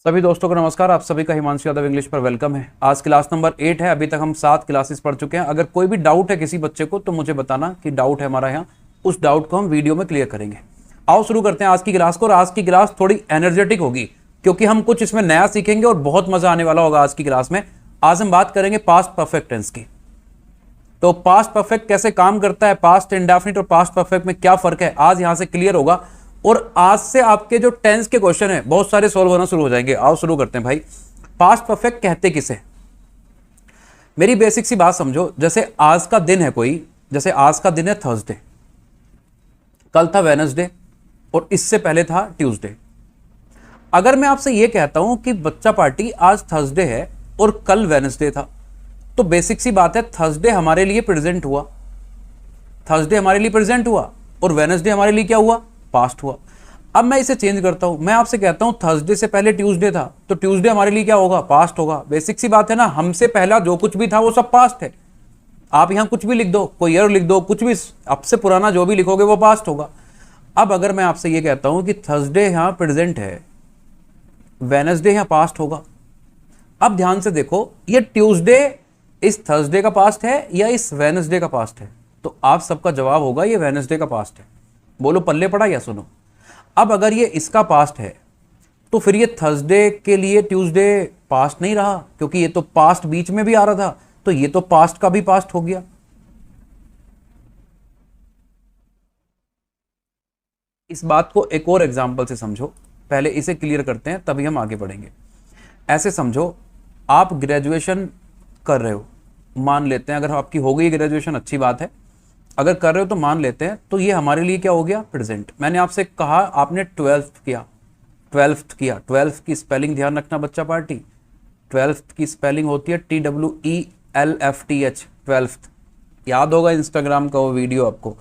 सभी दोस्तों को नमस्कार। आप सभी का हिमांशु यादव इंग्लिश पर वेलकम है। आज क्लास नंबर 8 है। अभी तक हम 7 क्लासेस पढ़ चुके हैं। अगर कोई भी डाउट है किसी बच्चे को तो मुझे बताना कि डाउट है हमारा यहाँ, उस डाउट को हम वीडियो में क्लियर करेंगे। आओ शुरू करते हैं आज की क्लास को। और आज की क्लास थोड़ी एनर्जेटिक होगी क्योंकि हम कुछ इसमें नया सीखेंगे और बहुत मजा आने वाला होगा आज की क्लास में। आज हम बात करेंगे पास्ट परफेक्ट टेंस की। तो पास्ट परफेक्ट कैसे काम करता है, पास्ट इंडेफिनिट और पास्ट परफेक्ट में क्या फर्क है, आज यहां से क्लियर होगा। और आज से आपके जो टेंस के क्वेश्चन है बहुत सारे सॉल्व होना शुरू हो जाएंगे। आओ शुरू करते हैं भाई। पास्ट परफेक्ट कहते किसे, मेरी बेसिक सी बात समझो। जैसे आज का दिन है कोई, जैसे आज का दिन है थर्सडे, कल था वेडनेसडे और इससे पहले था ट्यूसडे। अगर मैं आपसे यह कहता हूं कि बच्चा पार्टी आज थर्सडे है और कल वेडनेसडे था, तो बेसिक सी बात है थर्सडे हमारे लिए प्रेजेंट हुआ, थर्सडे हमारे लिए प्रेजेंट हुआ और वेडनेसडे हमारे लिए क्या हुआ, पास्ट हुआ। अब मैं इसे चेंज करता हूं, मैं आपसे कहता हूं थर्सडे से पहले ट्यूसडे था, तो ट्यूसडे हमारे लिए क्या होगा, पास्ट होगा। बेसिक सी बात है ना, हमसे पहला जो कुछ भी था वो सब पास्ट है। आप यहां कुछ भी लिख दो, कोई ईयर लिख दो, कुछ भी, आपसे पुराना जो भी लिखोगे वो पास्ट होगा। अब अगर मैं आपसे ये कहता हूं कि थर्सडे यहां प्रेजेंट है, वेडनेसडे यहां पास्ट होगा। अब ध्यान से देखो, ये ट्यूसडे इस थर्सडे का पास्ट है या इस वेडनेसडे का पास्ट है, तो आप सबका जवाब होगा ये वेडनेसडे का पास्ट है। बोलो पल्ले पड़ा या सुनो। अब अगर ये इसका पास्ट है तो फिर ये थर्सडे के लिए ट्यूसडे पास्ट नहीं रहा, क्योंकि ये तो पास्ट बीच में भी आ रहा था, तो ये तो पास्ट का भी पास्ट हो गया। इस बात को एक और एग्जांपल से समझो, पहले इसे क्लियर करते हैं तभी हम आगे बढ़ेंगे। ऐसे समझो, आप ग्रेजुएशन कर रहे हो, मान लेते हैं, अगर आपकी हो गई ग्रेजुएशन अच्छी बात है, अगर कर रहे हो तो मान लेते हैं, तो ये हमारे लिए क्या हो गया, प्रेजेंट। मैंने आपसे कहा आपने 12th किया, 12th की स्पेलिंग ध्यान रखना बच्चा पार्टी। 12th की स्पेलिंग होती है TWELFTH, 12th। याद होगा इंस्टाग्राम का वो वीडियो आपको।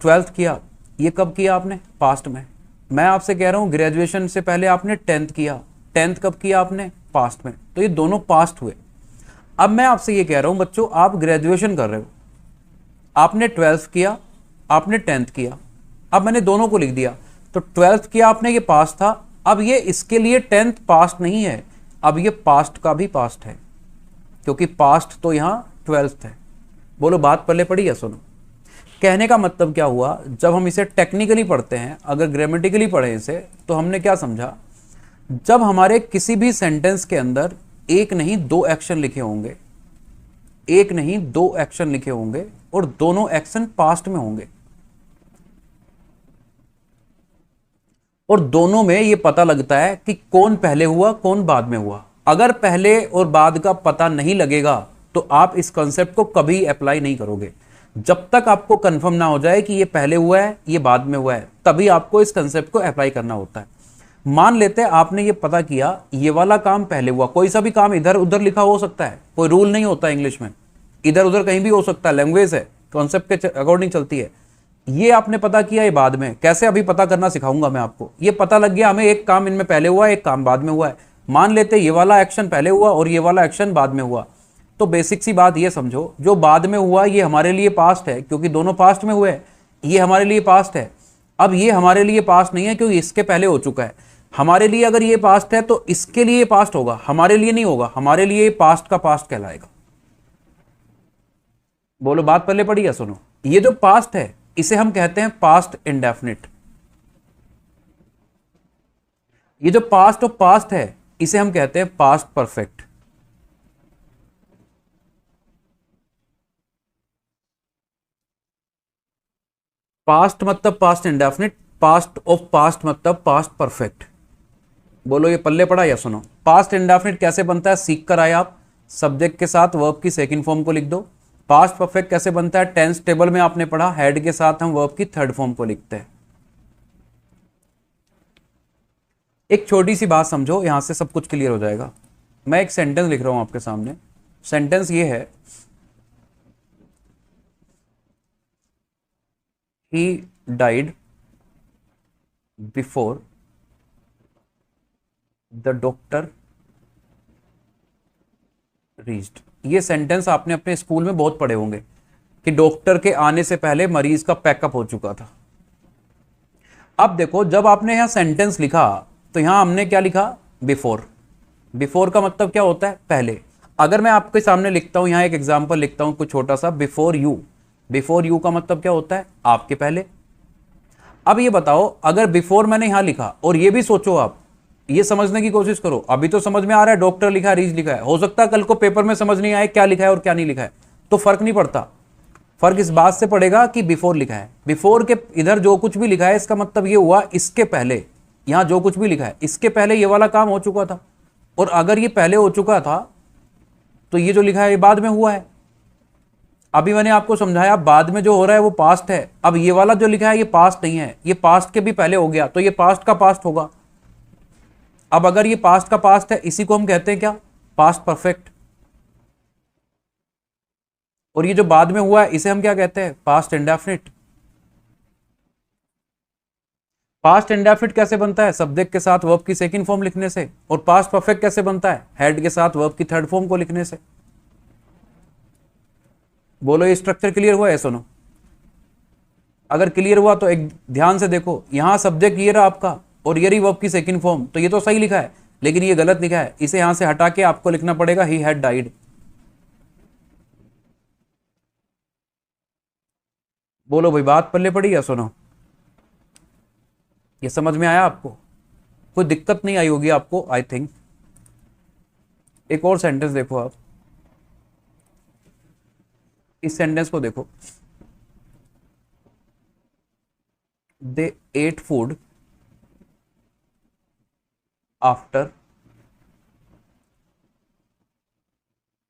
12th किया, ये कब किया आपने, पास्ट में। मैं आपसे कह रहा हूं ग्रेजुएशन से पहले आपने 10th किया, 10th कब किया आपने, पास्ट में, तो ये दोनों पास्ट हुए। अब मैं आपसे ये कह रहा हूं बच्चों, आप ग्रेजुएशन कर रहे हो, आपने 12th किया, आपने 10th किया, अब मैंने दोनों को लिख दिया, तो 12th किया आपने, ये पास्ट था। अब ये इसके लिए 10th पास्ट नहीं है, अब ये पास्ट का भी पास्ट है, क्योंकि पास्ट तो यहां 12th है। बोलो बात पल्ले पड़ी या सुनो। कहने का मतलब क्या हुआ, जब हम इसे टेक्निकली पढ़ते हैं, अगर ग्रामेटिकली पढ़े इसे, तो हमने क्या समझा, जब हमारे किसी भी सेंटेंस के अंदर एक नहीं दो एक्शन लिखे होंगे, एक नहीं दो एक्शन लिखे होंगे और दोनों एक्शन पास्ट में होंगे, और दोनों में ये पता लगता है कि कौन पहले हुआ कौन बाद में हुआ। अगर पहले और बाद का पता नहीं लगेगा तो आप इस कॉन्सेप्ट को कभी अप्लाई नहीं करोगे। जब तक आपको कंफर्म ना हो जाए कि ये पहले हुआ है ये बाद में हुआ है, तभी आपको इस कॉन्सेप्ट को अप्लाई करना होता है। मान लेते हैं आपने ये पता किया ये वाला काम पहले हुआ, कोई सा भी काम इधर उधर लिखा हो सकता है, कोई रूल नहीं होता इंग्लिश में, इधर उधर कहीं भी हो सकता है, लैंग्वेज है, कॉन्सेप्ट के अकॉर्डिंग चलती है। ये आपने पता किया ये बाद में, कैसे अभी पता करना सिखाऊंगा मैं आपको। ये पता लग गया हमें एक काम इनमें पहले हुआ एक काम बाद में हुआ है। मान लेते ये वाला एक्शन पहले हुआ और ये वाला एक्शन बाद में हुआ, तो बेसिक सी बात ये समझो, जो बाद में हुआ ये हमारे लिए पास्ट है, क्योंकि दोनों पास्ट में हुए, ये हमारे लिए पास्ट है। अब ये हमारे लिए पास्ट नहीं है क्योंकि इसके पहले हो चुका है। हमारे लिए अगर ये पास्ट है तो इसके लिए पास्ट होगा, हमारे लिए नहीं होगा, हमारे लिए पास्ट का पास्ट कहलाएगा। बोलो बात पहले पड़ी या सुनो। ये जो पास्ट है इसे हम कहते हैं पास्ट इंडेफिनिट। ये जो पास्ट ऑफ पास्ट है इसे हम कहते हैं पास्ट परफेक्ट। पास्ट मतलब past indefinite, past of past मतलब पास्ट परफेक्ट। बोलो ये पल्ले पड़ा या सुनो। पास्ट इंडेफिनिट कैसे बनता है सीख कर आए आप, सब्जेक्ट के साथ वर्ब की सेकंड फॉर्म को लिख दो। पास्ट परफेक्ट कैसे बनता है, टेंस टेबल में आपने पढ़ा, हेड के साथ हम वर्ब की थर्ड फॉर्म को लिखते हैं। एक छोटी सी बात समझो, यहां से सब कुछ क्लियर हो जाएगा। मैं एक सेंटेंस लिख रहा हूं आपके सामने। सेंटेंस ये है, he died before the doctor reached. ये सेंटेंस आपने अपने स्कूल में बहुत पढ़े होंगे कि डॉक्टर के आने से पहले मरीज का पैकअप हो चुका था। अब देखो, जब आपने यहां सेंटेंस लिखा तो यहां हमने क्या लिखा, बिफोर। बिफोर का मतलब क्या होता है? पहले। अगर मैं आपके सामने लिखता हूं, यहां एक एग्जांपल लिखता हूं कुछ छोटा सा, बिफोर यू। बिफोर यू का मतलब क्या होता है? आपके पहले। अब ये बताओ, अगर बिफोर मैंने यहां लिखा, और ये भी सोचो आप, ये समझने की कोशिश करो, अभी तो समझ में आ रहा है डॉक्टर लिखा है, रीज लिखा है, हो सकता है कल को पेपर में समझ नहीं आए क्या लिखा है और क्या नहीं लिखा है, तो फर्क नहीं पड़ता। फर्क इस बात से पड़ेगा कि बिफोर लिखा है। बिफोर के इधर जो कुछ भी लिखा है इसका मतलब ये हुआ इसके पहले। यहां जो कुछ भी लिखा है इसके पहले ये वाला काम हो चुका था, और अगर ये पहले हो चुका था तो ये जो लिखा है ये बाद में हुआ है। अभी मैंने आपको समझाया बाद में जो हो रहा है वो पास्ट है। अब ये वाला जो लिखा है ये पास्ट नहीं है, ये पास्ट के भी पहले हो गया, तो ये पास्ट का पास्ट होगा। अब अगर ये पास्ट का पास्ट है, इसी को हम कहते हैं क्या? Past perfect. और ये जो बाद में हुआ है इसे हम क्या कहते हैं? Past indefinite. पास्ट इंडेफिनिट कैसे बनता है? सब्जेक्ट के साथ वर्ब की सेकंड फॉर्म लिखने से। और पास्ट परफेक्ट कैसे बनता है? हेड के साथ वर्ब की थर्ड फॉर्म को लिखने से। बोलो ये स्ट्रक्चर क्लियर हुआ है? सुनो, अगर क्लियर हुआ तो एक ध्यान से देखो, यहां सब्जेक्ट ये रहा आपका और ये रही वर्ब की सेकंड फॉर्म, तो ये तो सही लिखा है, लेकिन ये गलत लिखा है। इसे यहां से हटा के आपको लिखना पड़ेगा ही हैड डाइड। बोलो भाई, बात पल्ले पड़ी या? सुनो, ये समझ में आया आपको? कोई दिक्कत नहीं आई होगी आपको, आई थिंक। एक और सेंटेंस देखो आप, इस सेंटेंस को देखो, they ate food after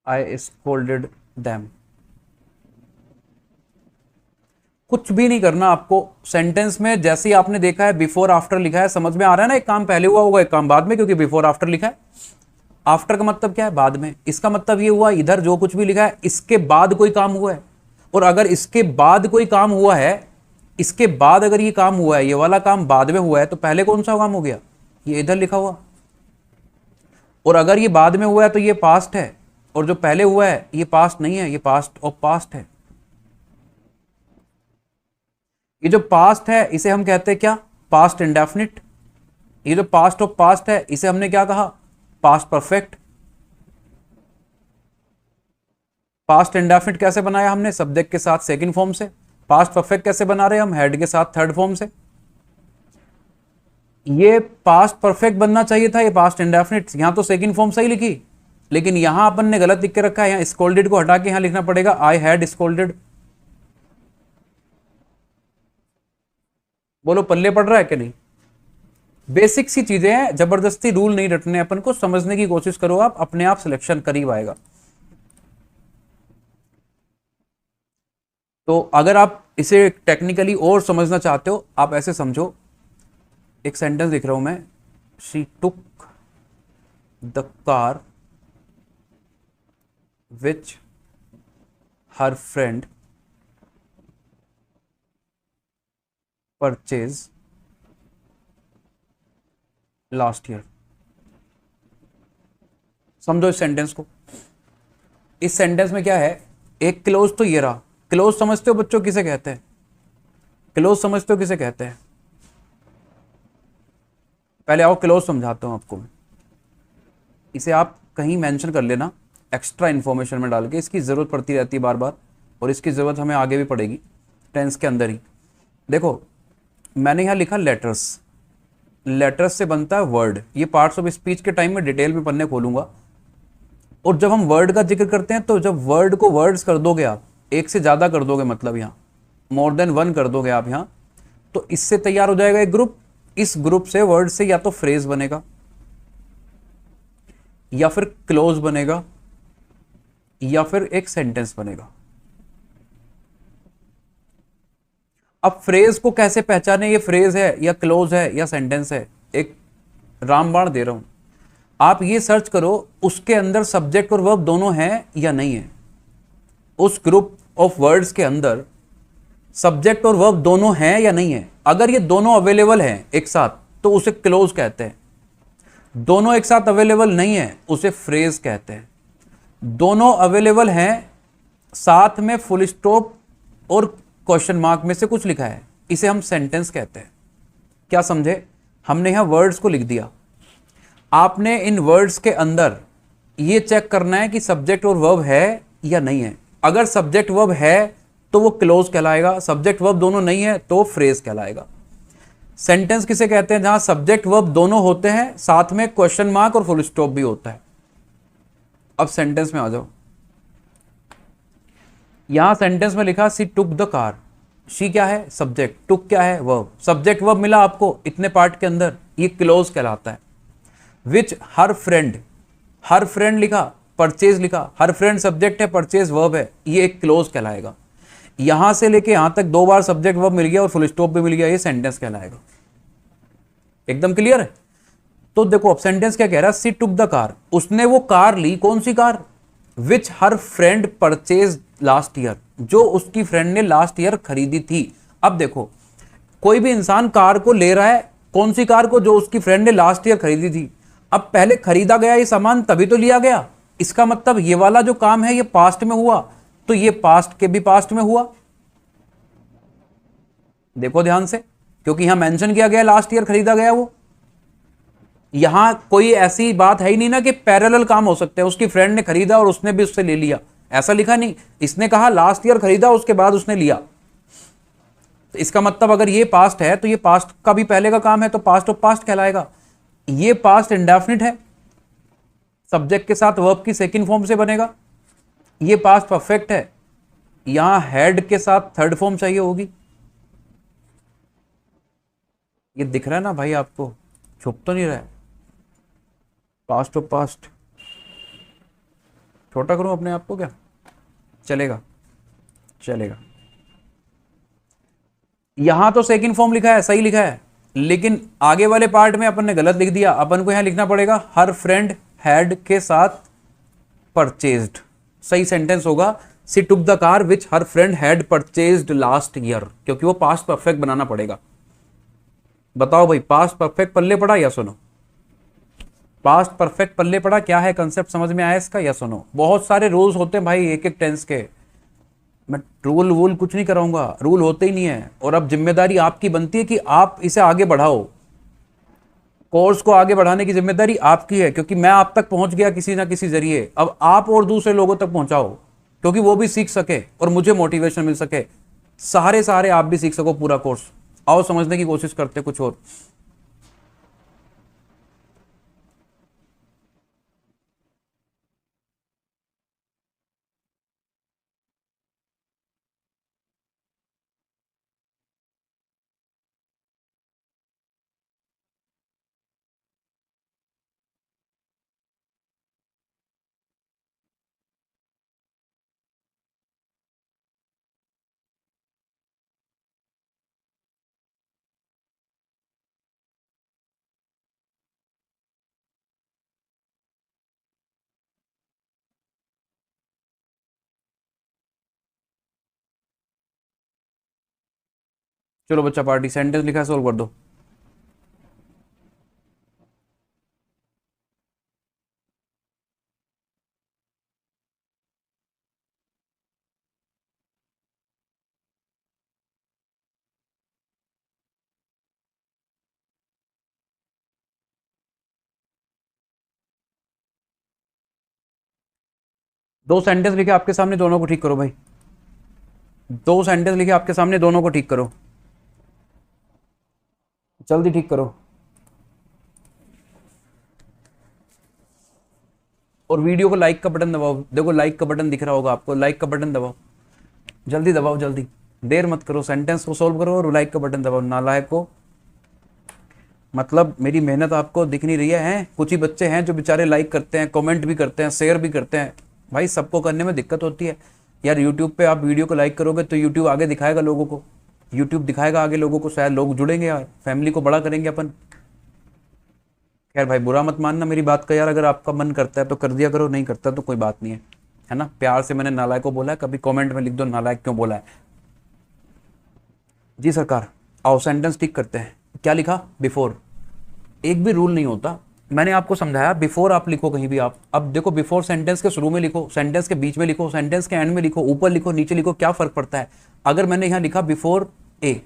I scolded them. कुछ भी नहीं करना आपको सेंटेंस में, जैसे ही आपने देखा है बिफोर आफ्टर लिखा है, समझ में आ रहा है ना? एक काम पहले हुआ होगा, एक काम बाद में, क्योंकि बिफोर आफ्टर लिखा है। आफ्टर का मतलब क्या है? बाद में। इसका मतलब ये हुआ इधर जो कुछ भी लिखा है इसके बाद कोई काम हुआ है। और अगर इसके बाद कोई काम हुआ है, इसके बाद अगर ये काम हुआ है, ये वाला काम बाद में हुआ है, तो पहले कौन सा काम हो गया? ये इधर लिखा हुआ। और अगर ये बाद में हुआ है तो ये पास्ट है, और जो पहले हुआ है ये पास्ट नहीं है, ये पास्ट ऑफ पास्ट है। ये जो पास्ट है इसे हम कहते हैं क्या? Past indefinite. ये जो पास्ट ऑफ पास्ट है इसे हमने क्या कहा? Past perfect. पास्ट इंडेफिनिट कैसे बनाया हमने? सब्जेक्ट के साथ सेकंड फॉर्म से। पास्ट परफेक्ट कैसे बना रहे हैं हम? हेड के साथ थर्ड फॉर्म से। ये पास्ट परफेक्ट बनना चाहिए था, ये पास्ट इंडेफिनिट। यहां तो सेकंड फॉर्म सही लिखी, लेकिन यहां अपन ने गलत लिख के रखा है। यहां स्कोल्डेड को हटा के यहां लिखना पड़ेगा आई हैड स्कोल्डेड। बोलो पल्ले पड़ रहा है कि नहीं? बेसिक सी चीजें हैं, जबरदस्ती रूल नहीं रटने अपन को, समझने की कोशिश करो आप, अपने आप सिलेक्शन करीब आएगा। तो अगर आप इसे टेक्निकली और समझना चाहते हो, आप ऐसे समझो, एक सेंटेंस लिख रहा हूं मैं, she took the car which her friend purchase last year. समझो इस सेंटेंस को। इस सेंटेंस में क्या है? एक क्लोज तो ये रहा। क्लोज समझते हो बच्चों किसे कहते हैं? क्लोज समझते हो किसे कहते हैं? पहले आओ क्लोज समझाता हूं आपको। इसे आप कहीं मेंशन कर लेना एक्स्ट्रा इंफॉर्मेशन में डाल के, इसकी जरूरत पड़ती रहती है बार बार, और इसकी जरूरत हमें आगे भी पड़ेगी टेंस के अंदर ही। देखो मैंने यहां लिखा लेटर्स। लेटर्स से बनता है वर्ड। ये पार्ट्स ऑफ स्पीच के टाइम में डिटेल में पढ़ने खोलूंगा। और जब हम वर्ड का जिक्र करते हैं, तो जब वर्ड को वर्ड्स कर दोगे आप, एक से ज्यादा कर दोगे, मतलब यहां मोर देन वन कर दोगे आप यहां, तो इससे तैयार हो जाएगा एक ग्रुप। इस ग्रुप से वर्ड से या तो फ्रेज बनेगा, या फिर क्लोज बनेगा, या फिर एक सेंटेंस बनेगा। अब फ्रेज को कैसे पहचाने, ये फ्रेज है या क्लोज है या सेंटेंस है? एक रामबाण दे रहा हूं, आप ये सर्च करो उसके अंदर सब्जेक्ट और वर्ब दोनों हैं या नहीं है। उस ग्रुप ऑफ वर्ड्स के अंदर सब्जेक्ट और वर्ब दोनों हैं या नहीं है। अगर ये दोनों अवेलेबल हैं एक साथ, तो उसे क्लोज कहते हैं। दोनों एक साथ अवेलेबल नहीं है, उसे फ्रेज कहते हैं। दोनों अवेलेबल हैं, साथ में फुल स्टॉप और क्वेश्चन मार्क में से कुछ लिखा है, इसे हम सेंटेंस कहते हैं। क्या समझे? हमने यहां वर्ड्स को लिख दिया। आपने इन वर्ड्स के अंदर ये चेक करना है कि सब्जेक्ट और वर्ब है या नहीं है। अगर सब्जेक्ट वर्ब है तो वो क्लोज कहलाएगा, सब्जेक्ट वर्ब दोनों नहीं है तो फ्रेज कहलाएगा। सेंटेंस किसे कहते हैं? जहां सब्जेक्ट वर्ब दोनों होते हैं, साथ में क्वेश्चन मार्क और फुल स्टॉप भी होता है। अब सेंटेंस में आ जाओ। यहां सेंटेंस में लिखा सी टुक द कार। शी क्या है? सब्जेक्ट। टुक क्या है? वर्ब। सब्जेक्ट वर्ब मिला आपको इतने पार्ट के अंदर, ये क्लोज कहलाता है। विच हर फ्रेंड, हर फ्रेंड लिखा, परचेज लिखा, हर फ्रेंड सब्जेक्ट है, परचेज वर्ब है, ये एक क्लोज कहलाएगा। यहां से लेके यहां तक 2 बार सब्जेक्ट वर्ब मिल गया और फुल स्टॉप भी मिल गया, ये सेंटेंस कहलाएगा। एकदम क्लियर है? तो देखो अब सेंटेंस क्या कह रहा है? सी टुक द कार, उसने वो कार ली। कौन सी car? Which her friend purchase last year, जो उसकी फ्रेंड ने लास्ट ईयर खरीदी थी। अब देखो कोई भी इंसान कार को ले रहा है, कौन सी कार को? जो उसकी फ्रेंड ने लास्ट ईयर खरीदी थी। अब पहले खरीदा गया ये सामान तभी तो लिया गया, इसका मतलब ये वाला जो काम है ये पास्ट में हुआ, तो ये पास्ट के भी पास्ट में हुआ। देखो ध्यान से, क्योंकि यहां मेंशन किया गया लास्ट ईयर खरीदा गया वो। यहां कोई ऐसी बात है ही नहीं ना कि पैरेलल काम हो सकते हैं, उसकी फ्रेंड ने खरीदा और उसने भी उससे ले लिया, ऐसा लिखा नहीं। इसने कहा लास्ट ईयर खरीदा, उसके बाद उसने लिया। तो इसका मतलब अगर ये पास्ट है तो ये पास्ट का भी पहले का काम है, तो पास्ट ऑफ पास्ट कहलाएगा। ये पास्ट इंडेफिनिट है, सब्जेक्ट के साथ वर्ब की सेकंड फॉर्म से बनेगा। ये पास्ट परफेक्ट है, यहां हैड के साथ थर्ड फॉर्म चाहिए होगी। ये दिख रहा है ना भाई आपको? छुप तो नहीं रहा है? Past of past. छोटा करूं अपने आप को क्या? चलेगा, चलेगा। यहां तो सेकंड फॉर्म लिखा है, सही लिखा है, लेकिन आगे वाले पार्ट में अपन ने गलत लिख दिया। अपन को यहां लिखना पड़ेगा हर फ्रेंड हैड के साथ परचेज्ड। सही सेंटेंस होगा she took the car which her friend had purchased last year, क्योंकि वो पास्ट परफेक्ट बनाना पड़ेगा। बताओ भाई, पास्ट परफेक्ट पल्ले पड़ा या सुनो? पास्ट परफेक्ट पल्ले पड़ा? क्या है कंसेप्ट, समझ में आया इसका या सुनो? बहुत सारे रूल्स होते हैं भाई एक एक टेंस के, मैं रूल वूल कुछ नहीं कराऊंगा, रूल होते ही नहीं है। और अब जिम्मेदारी आपकी बनती है कि आप इसे आगे बढ़ाओ, कोर्स को आगे बढ़ाने की जिम्मेदारी आपकी है, क्योंकि मैं आप तक पहुंच गया किसी ना किसी जरिए। अब आप और दूसरे लोगों तक पहुंचाओ, क्योंकि वो भी सीख सके और मुझे मोटिवेशन मिल सके, सहारे आप भी सीख सको पूरा कोर्स। आओ समझने की कोशिश करते कुछ और। चलो बच्चा पार्टी, सेंटेंस लिखा है, सोल्व कर दो। दो सेंटेंस लिखे आपके सामने, दोनों को ठीक करो भाई। दो सेंटेंस लिखे आपके सामने, दोनों को ठीक करो, जल्दी ठीक करो। और वीडियो को लाइक का बटन दबाओ। देखो लाइक का बटन दिख रहा होगा आपको, लाइक का बटन दबाओ, जल्दी दबाओ, जल्दी, देर मत करो। सेंटेंस को सोल्व करो और लाइक का बटन दबाओ। नालायक को, मतलब मेरी मेहनत आपको दिख नहीं रही है? कुछ ही बच्चे हैं जो बेचारे लाइक करते हैं, कमेंट भी करते हैं, शेयर भी करते हैं। भाई सबको करने में दिक्कत होती है यार। यूट्यूब पे आप वीडियो को लाइक करोगे तो यूट्यूब आगे दिखाएगा लोगों को, यूट्यूब दिखाएगा आगे लोगों को, शायद लोग जुड़ेंगे यार, फैमिली को बड़ा करेंगे अपन। खैर भाई बुरा मत मानना मेरी बात का यार, अगर आपका मन करता है तो कर दिया करो, नहीं करता तो कोई बात नहीं है, है ना? प्यार से मैंने नालायक को बोला है, कभी कमेंट में लिख दो नालायक क्यों बोला है। जी सरकार, आओ सेंटेंस ठीक करते हैं। क्या लिखा? बिफोर। एक भी रूल नहीं होता, मैंने आपको समझाया। बिफोर आप लिखो कहीं भी आप। अब देखो बिफोर सेंटेंस के शुरू में लिखो, सेंटेंस के बीच में लिखो, सेंटेंस के एंड में लिखो, ऊपर लिखो, नीचे लिखो, क्या फर्क पड़ता है? अगर मैंने यहां लिखा बिफोर ए,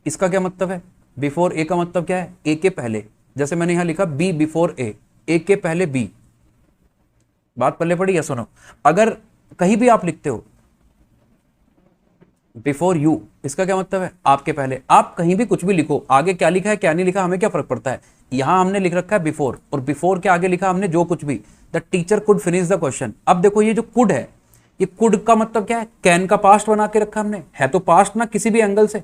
इसका क्या मतलब है? बिफोर ए का मतलब क्या है? ए के पहले। जैसे मैंने यहां लिखा बी बिफोर ए, ए के पहले बी। बात पल्ले पड़ी या सुनो, अगर कहीं भी आप लिखते हो बिफोर यू, इसका क्या मतलब है आपके पहले। आप कहीं भी कुछ भी लिखो, आगे क्या लिखा है क्या नहीं लिखा हमें क्या फर्क पड़ता है। यहां हमने लिख रखा है बिफोर, और बिफोर के आगे लिखा हमने जो कुछ भी, the teacher could finish the question. अब देखो ये जो कुड है, ये कुड का मतलब क्या है, कैन का पास्ट बना के रखा हमने, है तो पास्ट ना किसी भी एंगल से।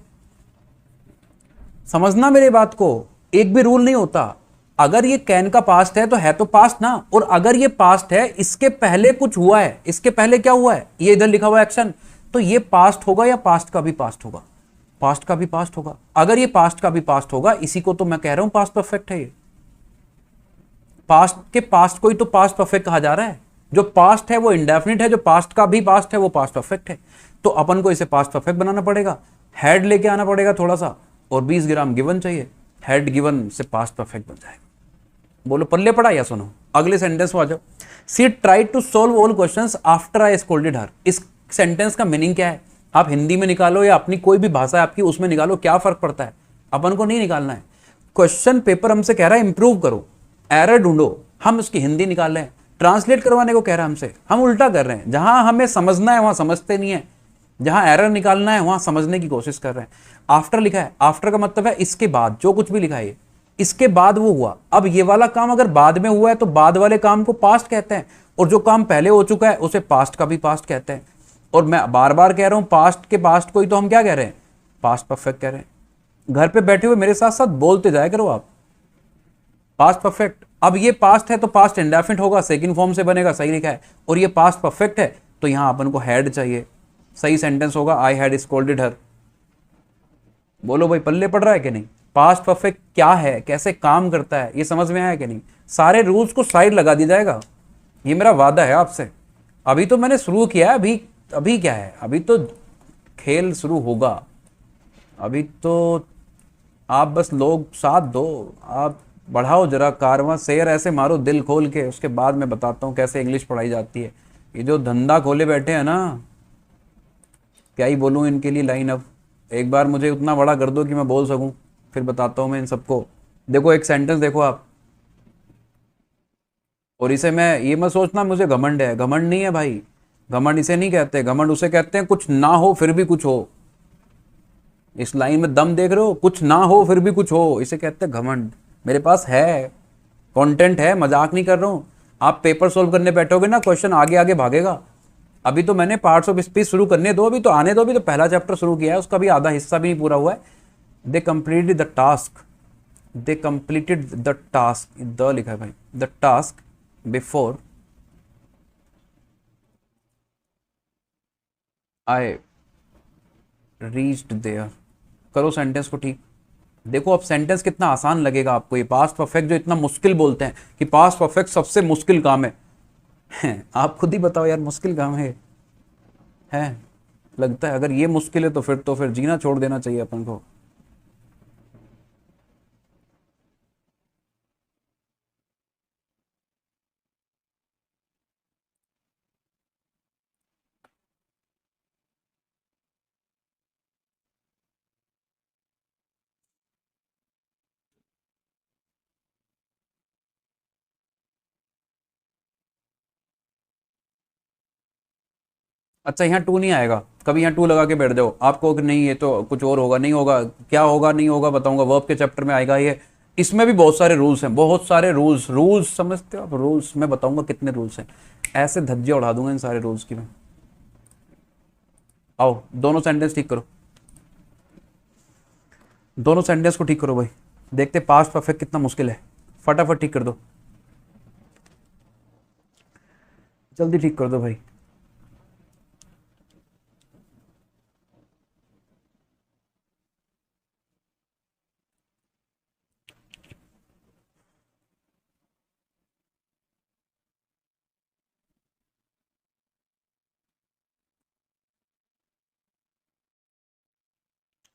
समझना मेरी बात को, एक भी रूल नहीं होता। अगर ये कैन का पास्ट है तो पास्ट ना, और अगर ये पास्ट है इसके पहले कुछ हुआ है, इसके पहले क्या हुआ है, ये इधर लिखा हुआ एक्शन, तो ये पास्ट होगा या पास्ट का भी पास्ट होगा, पास्ट का भी पास्ट होगा। अगर ये पास्ट का भी पास्ट होगा, इसी को तो मैं कह रहा हूं पास्ट परफेक्ट है। ये पास्ट के पास्ट को ही तो पास्ट परफेक्ट कहा जा रहा है। जो पास्ट है वो इंडेफिनिट है, जो पास्ट का भी पास्ट है वो पास्ट परफेक्ट है। तो अपन को इसे पास्ट परफेक्ट बनाना पड़ेगा, हेड लेके आना पड़ेगा थोड़ा सा, और 20 ग्राम गिवन चाहिए, हेड गिवन से पास्ट परफेक्ट बन जाएगा। बोलो पल्ले पड़ा या सुनो, अगले सेंटेंस में आ जाओ। She try to solve all questions after I scolded her. इस सेंटेंस का मीनिंग क्या है, आप हिंदी में निकालो या अपनी कोई भी भाषा है आपकी उसमें निकालो, क्या फर्क पड़ता है, अपन को नहीं निकालना है। क्वेश्चन पेपर हमसे कह रहा है इंप्रूव करो, एरर ढूंढो, हम उसकी हिंदी निकाल रहे हैं। ट्रांसलेट करवाने को कह रहा है हमसे, हम उल्टा कर रहे हैं। जहां हमें समझना है वहां समझते नहीं है, जहां एरर निकालना है वहां समझने की कोशिश कर रहे हैं। आफ्टर लिखा है, आफ्टर का मतलब है इसके बाद, जो कुछ भी लिखा है इसके बाद वो हुआ। अब ये वाला काम अगर बाद में हुआ है तो बाद वाले काम को पास्ट कहते हैं, और जो काम पहले हो चुका है उसे पास्ट का भी पास्ट कहते हैं। और मैं बार बार कह रहा हूं, पास्ट के पास्ट को ही तो हम क्या कह रहे हैं, पास्ट परफेक्ट कह रहे हैं। घर पे बैठे हुए मेरे साथ साथ बोलते जाया करो आप, पास्ट परफेक्ट। अब ये पास्ट है तो पास्ट इंडेफिनिट होगा, सेकंड फॉर्म से बनेगा, सही लिखा है। और ये पास्ट परफेक्ट है तो यहां अपन को हैड चाहिए, सही सेंटेंस होगा आई हैड स्कोल्डेड हर। बोलो भाई पल्ले पड़ रहा है कि नहीं, पास्ट परफेक्ट क्या है, कैसे काम करता है, ये समझ में आया कि नहीं। सारे रूल्स को साइड लगा दिया जाएगा, ये मेरा वादा है आपसे। अभी तो मैंने शुरू किया है, अभी क्या है, अभी तो खेल शुरू होगा। अभी तो आप बस लोग साथ दो, आप बढ़ाओ जरा कारवां, शेर ऐसे मारो दिल खोल के, उसके बाद मैं बताता हूँ कैसे इंग्लिश पढ़ाई जाती है। ये जो धंधा खोले बैठे हैं ना, क्या ही बोलूँ इनके लिए लाइन। अब एक बार मुझे उतना बड़ा कर दो कि मैं बोल सकूं, फिर बताता हूं मैं इन सबको। देखो एक सेंटेंस देखो आप, और इसे मैं ये मत सोचना मुझे घमंड है, घमंड नहीं है भाई। घमंड इसे नहीं कहते, घमंड उसे कहते हैं कुछ ना हो फिर भी कुछ हो। इस लाइन में दम देख रहे हो, कुछ ना हो फिर भी कुछ हो, इसे कहते हैं घमंड। मेरे पास है, कंटेंट है, मजाक नहीं कर रहा हूं। आप पेपर सोल्व करने बैठोगे ना, क्वेश्चन आगे आगे भागेगा। अभी तो मैंने पार्ट्स ऑफ स्पीच शुरू करने दो, अभी तो आने दो, अभी तो पहला चैप्टर शुरू किया है, उसका भी आधा हिस्सा भी नहीं पूरा हुआ है। They completed the task, they completed the task, the लिखा है भाई, the task before I reached there. करो सेंटेंस को ठीक। देखो अब सेंटेंस कितना आसान लगेगा आपको। ये पास्ट परफेक्ट जो इतना मुश्किल बोलते हैं कि पास्ट परफेक्ट सबसे मुश्किल काम है, आप खुद ही बताओ यार, मुश्किल काम है लगता है। अगर ये मुश्किल है तो फिर जीना छोड़ देना चाहिए अपन को। अच्छा यहाँ टू नहीं आएगा, कभी यहाँ टू लगा के बैठ जाओ। आपको कि नहीं ये तो कुछ और होगा, नहीं होगा, क्या होगा नहीं होगा बताऊंगा। वर्ब के चैप्टर में आएगा ये, इसमें भी बहुत सारे रूल्स हैं, बहुत सारे रूल्स समझते हो आप। रूल्स मैं बताऊंगा कितने रूल्स हैं, ऐसे धज्जे उड़ा दूंगा इन सारे रूल्स की मैं। आओ दोनों सेंटेंस ठीक करो, दोनों सेंटेंस को ठीक करो भाई। देखते पास्ट परफेक्ट कितना मुश्किल है, फटाफट ठीक कर दो, जल्दी ठीक कर दो भाई।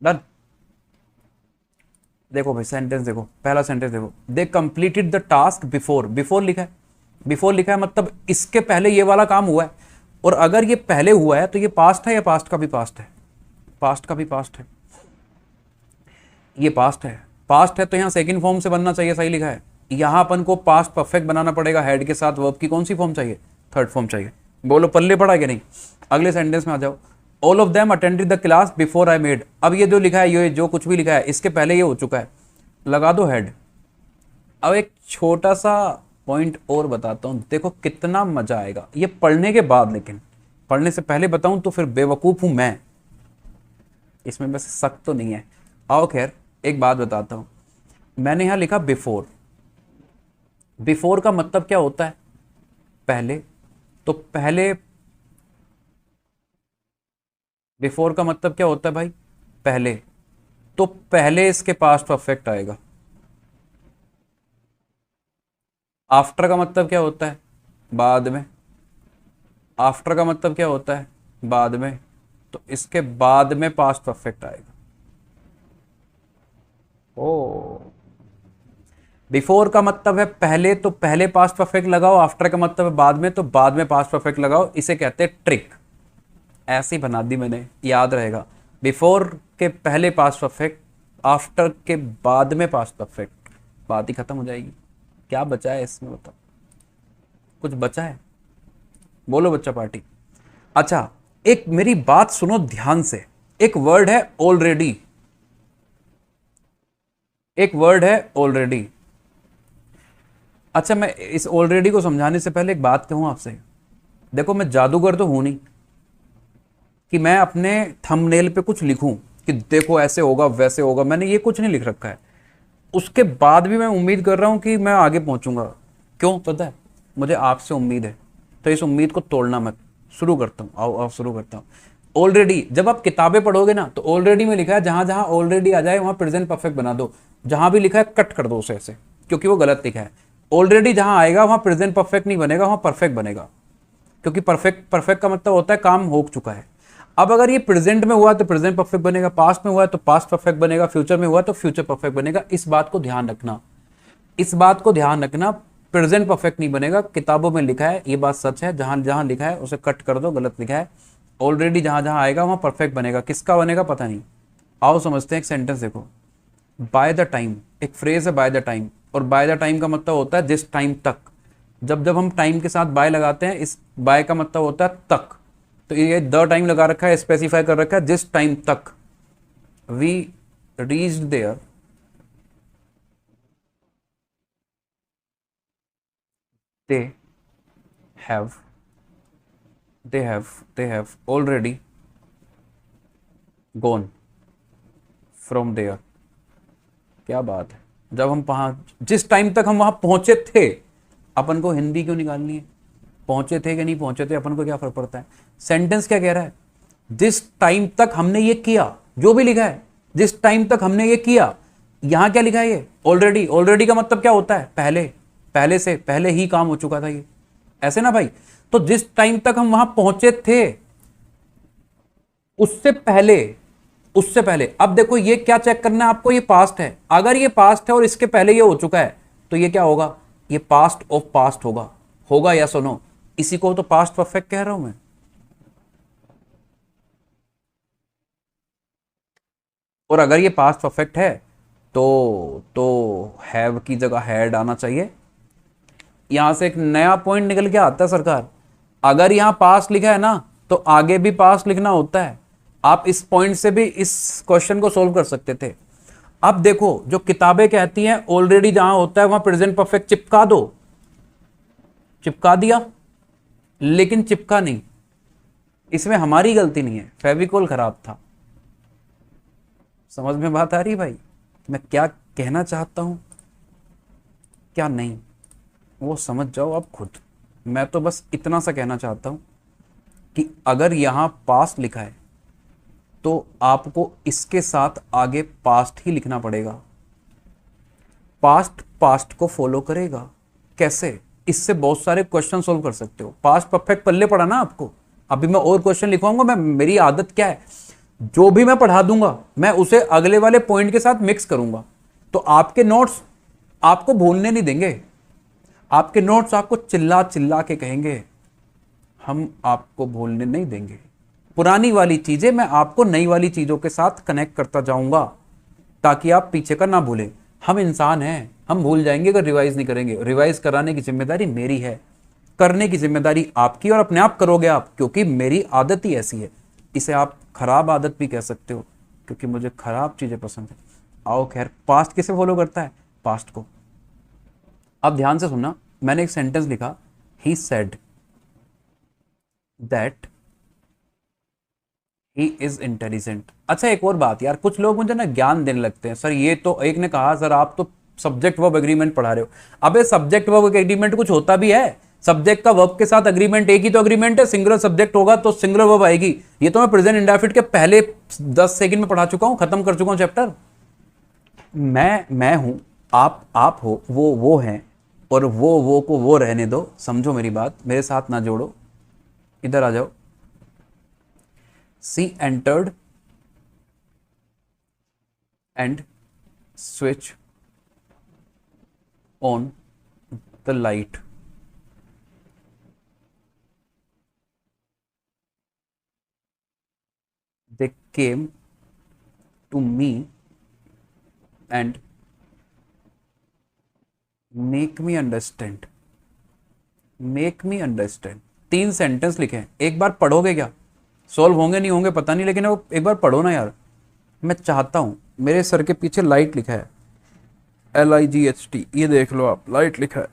डन। देखो भाई सेंटेंस देखो, पहला सेंटेंस देखो, दे completed the task before. Before लिखा है, बिफोर लिखा है मतलब इसके पहले ये वाला काम हुआ है। और अगर ये पहले हुआ है तो ये पास्ट है या पास्ट का भी पास्ट है, पास्ट का भी पास्ट है। ये पास्ट है, पास्ट है तो यहां सेकंड फॉर्म से बनना चाहिए, सही लिखा है। यहां अपन को पास्ट परफेक्ट बनाना पड़ेगा, हेड के साथ वर्ब की कौन सी फॉर्म चाहिए, थर्ड फॉर्म चाहिए। बोलो पल्ले पड़ा कि नहीं। अगले सेंटेंस में आ जाओ, all of them attended the class before I made. अब ये जो लिखा है, ये जो कुछ भी लिखा है इसके पहले ये हो चुका है, लगा दो हेड। अब एक छोटा सा पॉइंट और बताता हूं, देखो कितना मजा आएगा ये पढ़ने के बाद, लेकिन पढ़ने से पहले बताऊं तो फिर बेवकूफ हूं मैं, इसमें बस शक तो नहीं है। आओ खैर एक बात बताता हूं, मैंने यहां लिखा बिफोर। बिफोर का मतलब क्या होता है, पहले। तो पहले, बिफोर का मतलब क्या होता है भाई, पहले। तो पहले इसके पास्ट परफेक्ट आएगा। आफ्टर का मतलब क्या होता है, बाद में। आफ्टर का मतलब क्या होता है, बाद में। तो इसके बाद में पास्ट परफेक्ट आएगा। ओ, बिफोर का मतलब है पहले, तो पहले पास्ट परफेक्ट लगाओ। आफ्टर का मतलब है बाद में, तो बाद में पास्ट परफेक्ट लगाओ। इसे कहते हैं ट्रिक। ऐसी बना दी मैंने, याद रहेगा। बिफोर के पहले पास्ट परफेक्ट, आफ्टर के बाद में पास्ट परफेक्ट, बात ही खत्म हो जाएगी। क्या बचा है इसमें बताओ, कुछ बचा है, बोलो बच्चा पार्टी। अच्छा एक मेरी बात सुनो ध्यान से, एक वर्ड है ऑलरेडी, एक वर्ड है ऑलरेडी। अच्छा मैं इस ऑलरेडी को समझाने से पहले एक बात कहूं आपसे, देखो मैं जादूगर तो हूं नहीं कि मैं अपने थंबनेल पे कुछ लिखूं कि देखो ऐसे होगा वैसे होगा, मैंने ये कुछ नहीं लिख रखा है। उसके बाद भी मैं उम्मीद कर रहा हूं कि मैं आगे पहुंचूंगा। क्यों पता है, मुझे आपसे उम्मीद है, तो इस उम्मीद को तोड़ना मत। शुरू करता हूं, आओ आओ शुरू करता हूं। ऑलरेडी, जब आप किताबें पढ़ोगे ना तो ऑलरेडी में लिखा है, जहां जहां ऑलरेडी आ जाए वहां प्रेजेंट परफेक्ट बना दो, जहां भी लिखा है कट कर दो उसे ऐसे, क्योंकि वो गलत लिखा है। ऑलरेडी जहां आएगा वहां प्रेजेंट परफेक्ट नहीं बनेगा, वहां परफेक्ट बनेगा, क्योंकि परफेक्ट, परफेक्ट का मतलब होता है काम हो चुका है। अब अगर ये प्रेजेंट में हुआ तो प्रेजेंट परफेक्ट बनेगा, पास्ट में हुआ तो पास्ट परफेक्ट बनेगा, फ्यूचर में हुआ तो फ्यूचर परफेक्ट बनेगा। इस बात को ध्यान रखना, इस बात को ध्यान रखना, प्रेजेंट परफेक्ट नहीं बनेगा। किताबों में लिखा है, ये बात सच है, जहां जहां लिखा है उसे कट कर दो, गलत लिखा है। ऑलरेडी जहां जहां आएगा वहां परफेक्ट बनेगा, किसका बनेगा पता नहीं। आओ समझते हैं, एक सेंटेंस देखो, बाय द टाइम, एक फ्रेज है बाय द टाइम, और बाय द टाइम का मतलब होता है जिस टाइम तक। जब जब हम टाइम के साथ बाय लगाते हैं, इस बाय का मतलब होता है तक, तो ये द टाइम लगा रखा है, स्पेसिफाई कर रखा है, जिस टाइम तक we reached there, they have they have already gone from there। क्या बात है, जब हम जिस टाइम तक हम वहां पहुंचे थे। अपन को हिंदी क्यों निकालनी है, पहुंचे थे कि नहीं पहुंचे थे अपन को क्या फर्क पड़ता है। सेंटेंस क्या कह रहा है, जिस टाइम तक हमने ये किया, जो भी लिखा है जिस टाइम तक हमने ये किया। यहां क्या लिखा है, ये ऑलरेडी। ऑलरेडी का मतलब क्या होता है, पहले, पहले से, पहले ही काम हो चुका था ये, ऐसे ना भाई। तो जिस टाइम तक हम वहां पहुंचे थे उससे पहले, उससे पहले। अब देखो ये क्या चेक करना है आपको, ये पास्ट है। अगर ये पास्ट है और इसके पहले ये हो चुका है तो ये क्या होगा, ये पास्ट ऑफ पास्ट होगा। होगा या सुनो, इसी को तो पास्ट परफेक्ट कह रहा हूं मैं। और अगर ये पास्ट परफेक्ट है तो हैव की जगह हैड आना चाहिए। यहां से एक नया पॉइंट निकल के आता है सरकार, अगर यहां पास्ट लिखा है ना तो आगे भी पास्ट लिखना होता है। आप इस पॉइंट से भी इस क्वेश्चन को सोल्व कर सकते थे। अब देखो जो किताबें कहती हैं ऑलरेडी जहां होता है वहां प्रेजेंट परफेक्ट चिपका दो, चिपका दिया, लेकिन चिपका नहीं। इसमें हमारी गलती नहीं है, फेविकोल खराब था। समझ में बात आ रही भाई, मैं क्या कहना चाहता हूं क्या नहीं, वो समझ जाओ आप खुद। मैं तो बस इतना सा कहना चाहता हूं कि अगर यहां पास्ट लिखा है तो आपको इसके साथ आगे पास्ट ही लिखना पड़ेगा। पास्ट पास्ट को फॉलो करेगा। कैसे, इससे बहुत सारे क्वेश्चन सोल्व कर सकते हो। पास्ट परफेक्ट पल्ले पड़ा ना आपको, अभी मैं और क्वेश्चन लिखवाऊंगा। मैं, मेरी आदत क्या है, जो भी मैं पढ़ा दूंगा मैं उसे अगले वाले पॉइंट के साथ मिक्स करूंगा। तो आपके नोट्स आपको भूलने नहीं देंगे, आपके नोट्स आपको चिल्ला चिल्ला के कहेंगे, हम आपको भूलने नहीं देंगे। पुरानी वाली चीजें मैं आपको नई वाली चीजों के साथ कनेक्ट करता जाऊंगा ताकि आप पीछे का ना भूलें। हम इंसान हैं, हम भूल जाएंगे अगर रिवाइज नहीं करेंगे। रिवाइज कराने की जिम्मेदारी मेरी है, करने की जिम्मेदारी आपकी, और अपने आप करोगे आप, क्योंकि मेरी आदत ही ऐसी है। इसे आप खराब आदत भी कह सकते हो, क्योंकि मुझे खराब चीजें पसंद है। आओ खैर, पास्ट किसे फॉलो करता है? पास्ट को। अब ध्यान से सुनना, मैंने एक सेंटेंस लिखा, he said that he is intelligent. अच्छा एक और बात यार, कुछ लोग मुझे ना ज्ञान देने लगते हैं, सर ये तो, एक ने कहा सर आप तो सब्जेक्ट वर्ब एग्रीमेंट पढ़ा रहे हो। अबे सब्जेक्ट वर्ब एग्रीमेंट कुछ होता भी है? सब्जेक्ट का वर्ब के साथ एग्रीमेंट एक ही तो एग्रीमेंट है, सिंगुलर सब्जेक्ट होगा तो सिंगुलर वर्ब आएगी। ये तो मैं प्रेजेंट इंडेफिनिट के पहले 10 सेकंड में पढ़ा चुका हूं, खत्म कर चुका हूं चैप्टर। मैं हूं, आप हो, वो हैं, और वो को वो रहने दो, समझो मेरी बात, मेरे साथ ना जोड़ो, इधर आ जाओ। सी entered and switch on the light. They came to me and make me understand. Make me understand. 3 sentence लिखे हैं, एक बार पढ़ोगे क्या? सॉल्व होंगे नहीं होंगे पता नहीं, लेकिन वो एक बार पढ़ो ना यार। मैं चाहता हूं, मेरे सर के पीछे लाइट लिखा है, LIGHT, ये देख लो आप, लाइट लिखा है,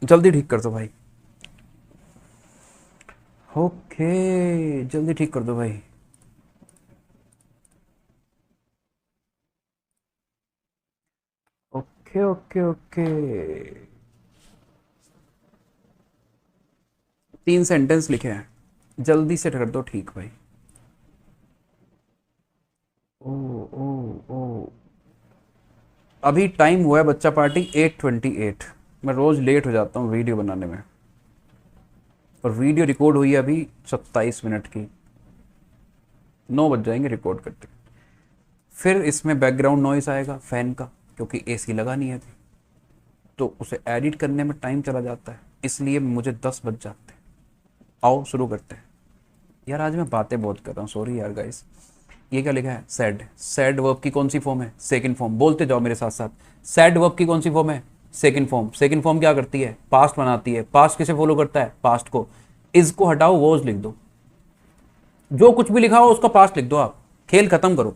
जल्दी ठीक कर दो भाई। ओके जल्दी ठीक कर दो भाई। ओके ओके ओके, 3 सेंटेंस लिखे हैं, जल्दी से कर दो ठीक भाई। ओ ओ ओ, अभी टाइम हुआ है बच्चा पार्टी 8:28। मैं रोज लेट हो जाता हूँ वीडियो बनाने में, और वीडियो रिकॉर्ड हुई है अभी 27 मिनट की, 9 बज जाएंगे रिकॉर्ड करते। फिर इसमें बैकग्राउंड नॉइस आएगा फैन का, क्योंकि AC लगा नहीं है अभी, तो उसे एडिट करने में टाइम चला जाता है, इसलिए मुझे 10 बज जाते हैं। आओ शुरू करते हैं। यार आज मैं बातें बहुत कर रहा हूँ, सॉरी यार गाइस। ये क्या लिखा है? सैड। सैड वर्ब की कौन सी फॉर्म है? Second form. बोलते जाओ मेरे साथ साथ, सैड वर्ब की कौन सी फॉर्म है? Second form. सेकंड फॉर्म क्या करती है? पास्ट बनाती है। पास्ट किसे फॉलो करता है? पास्ट को। इज को हटाओ, वोज लिख दो, जो कुछ भी लिखा हो उसका पास्ट लिख दो, आप खेल खत्म करो।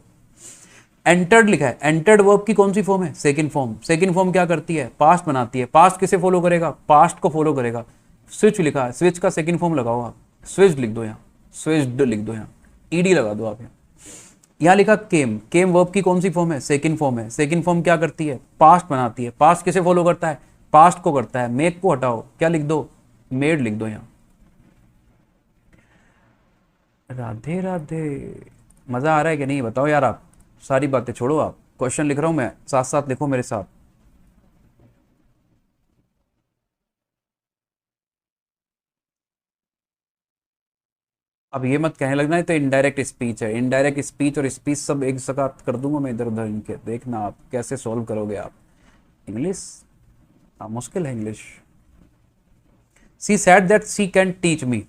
एंटर्ड लिखा है, एंटर्ड वर्ब की कौन सी फॉर्म है? Second form. सेकंड फॉर्म क्या करती है? पास्ट बनाती है। पास्ट किसे फॉलो करेगा? पास्ट को फॉलो करेगा। स्विच लिखा है, स्विच का सेकंड फॉर्म लगाओ आप, स्विच लिख दो यहाँ, स्विच्ड लिख दो यहाँ, ईडी लगा दो आप यहाँ। यहाँ लिखा केम। केम वर्ब की कौन सी फॉर्म है? सेकंड फॉर्म है। सेकंड फॉर्म क्या करती है? पास्ट बनाती है। पास्ट किसे फॉलो करता है? पास्ट को करता है। मेक को हटाओ, क्या लिख दो? मेड लिख दो यहाँ। राधे राधे। मजा आ रहा है कि नहीं बताओ यार आप, सारी बातें छोड़ो, आप क्वेश्चन लिख रहा हूं मैं, साथ साथ लिखो मेरे साथ। अब ये मत कहने लगना है तो इनडायरेक्ट स्पीच है। इनडायरेक्ट स्पीच और स्पीच सब एक साथ कर दूंगा मैं इधर उधर इनके, देखना आप कैसे सॉल्व करोगे आप। इंग्लिश मुश्किल है English. She said that she can teach me.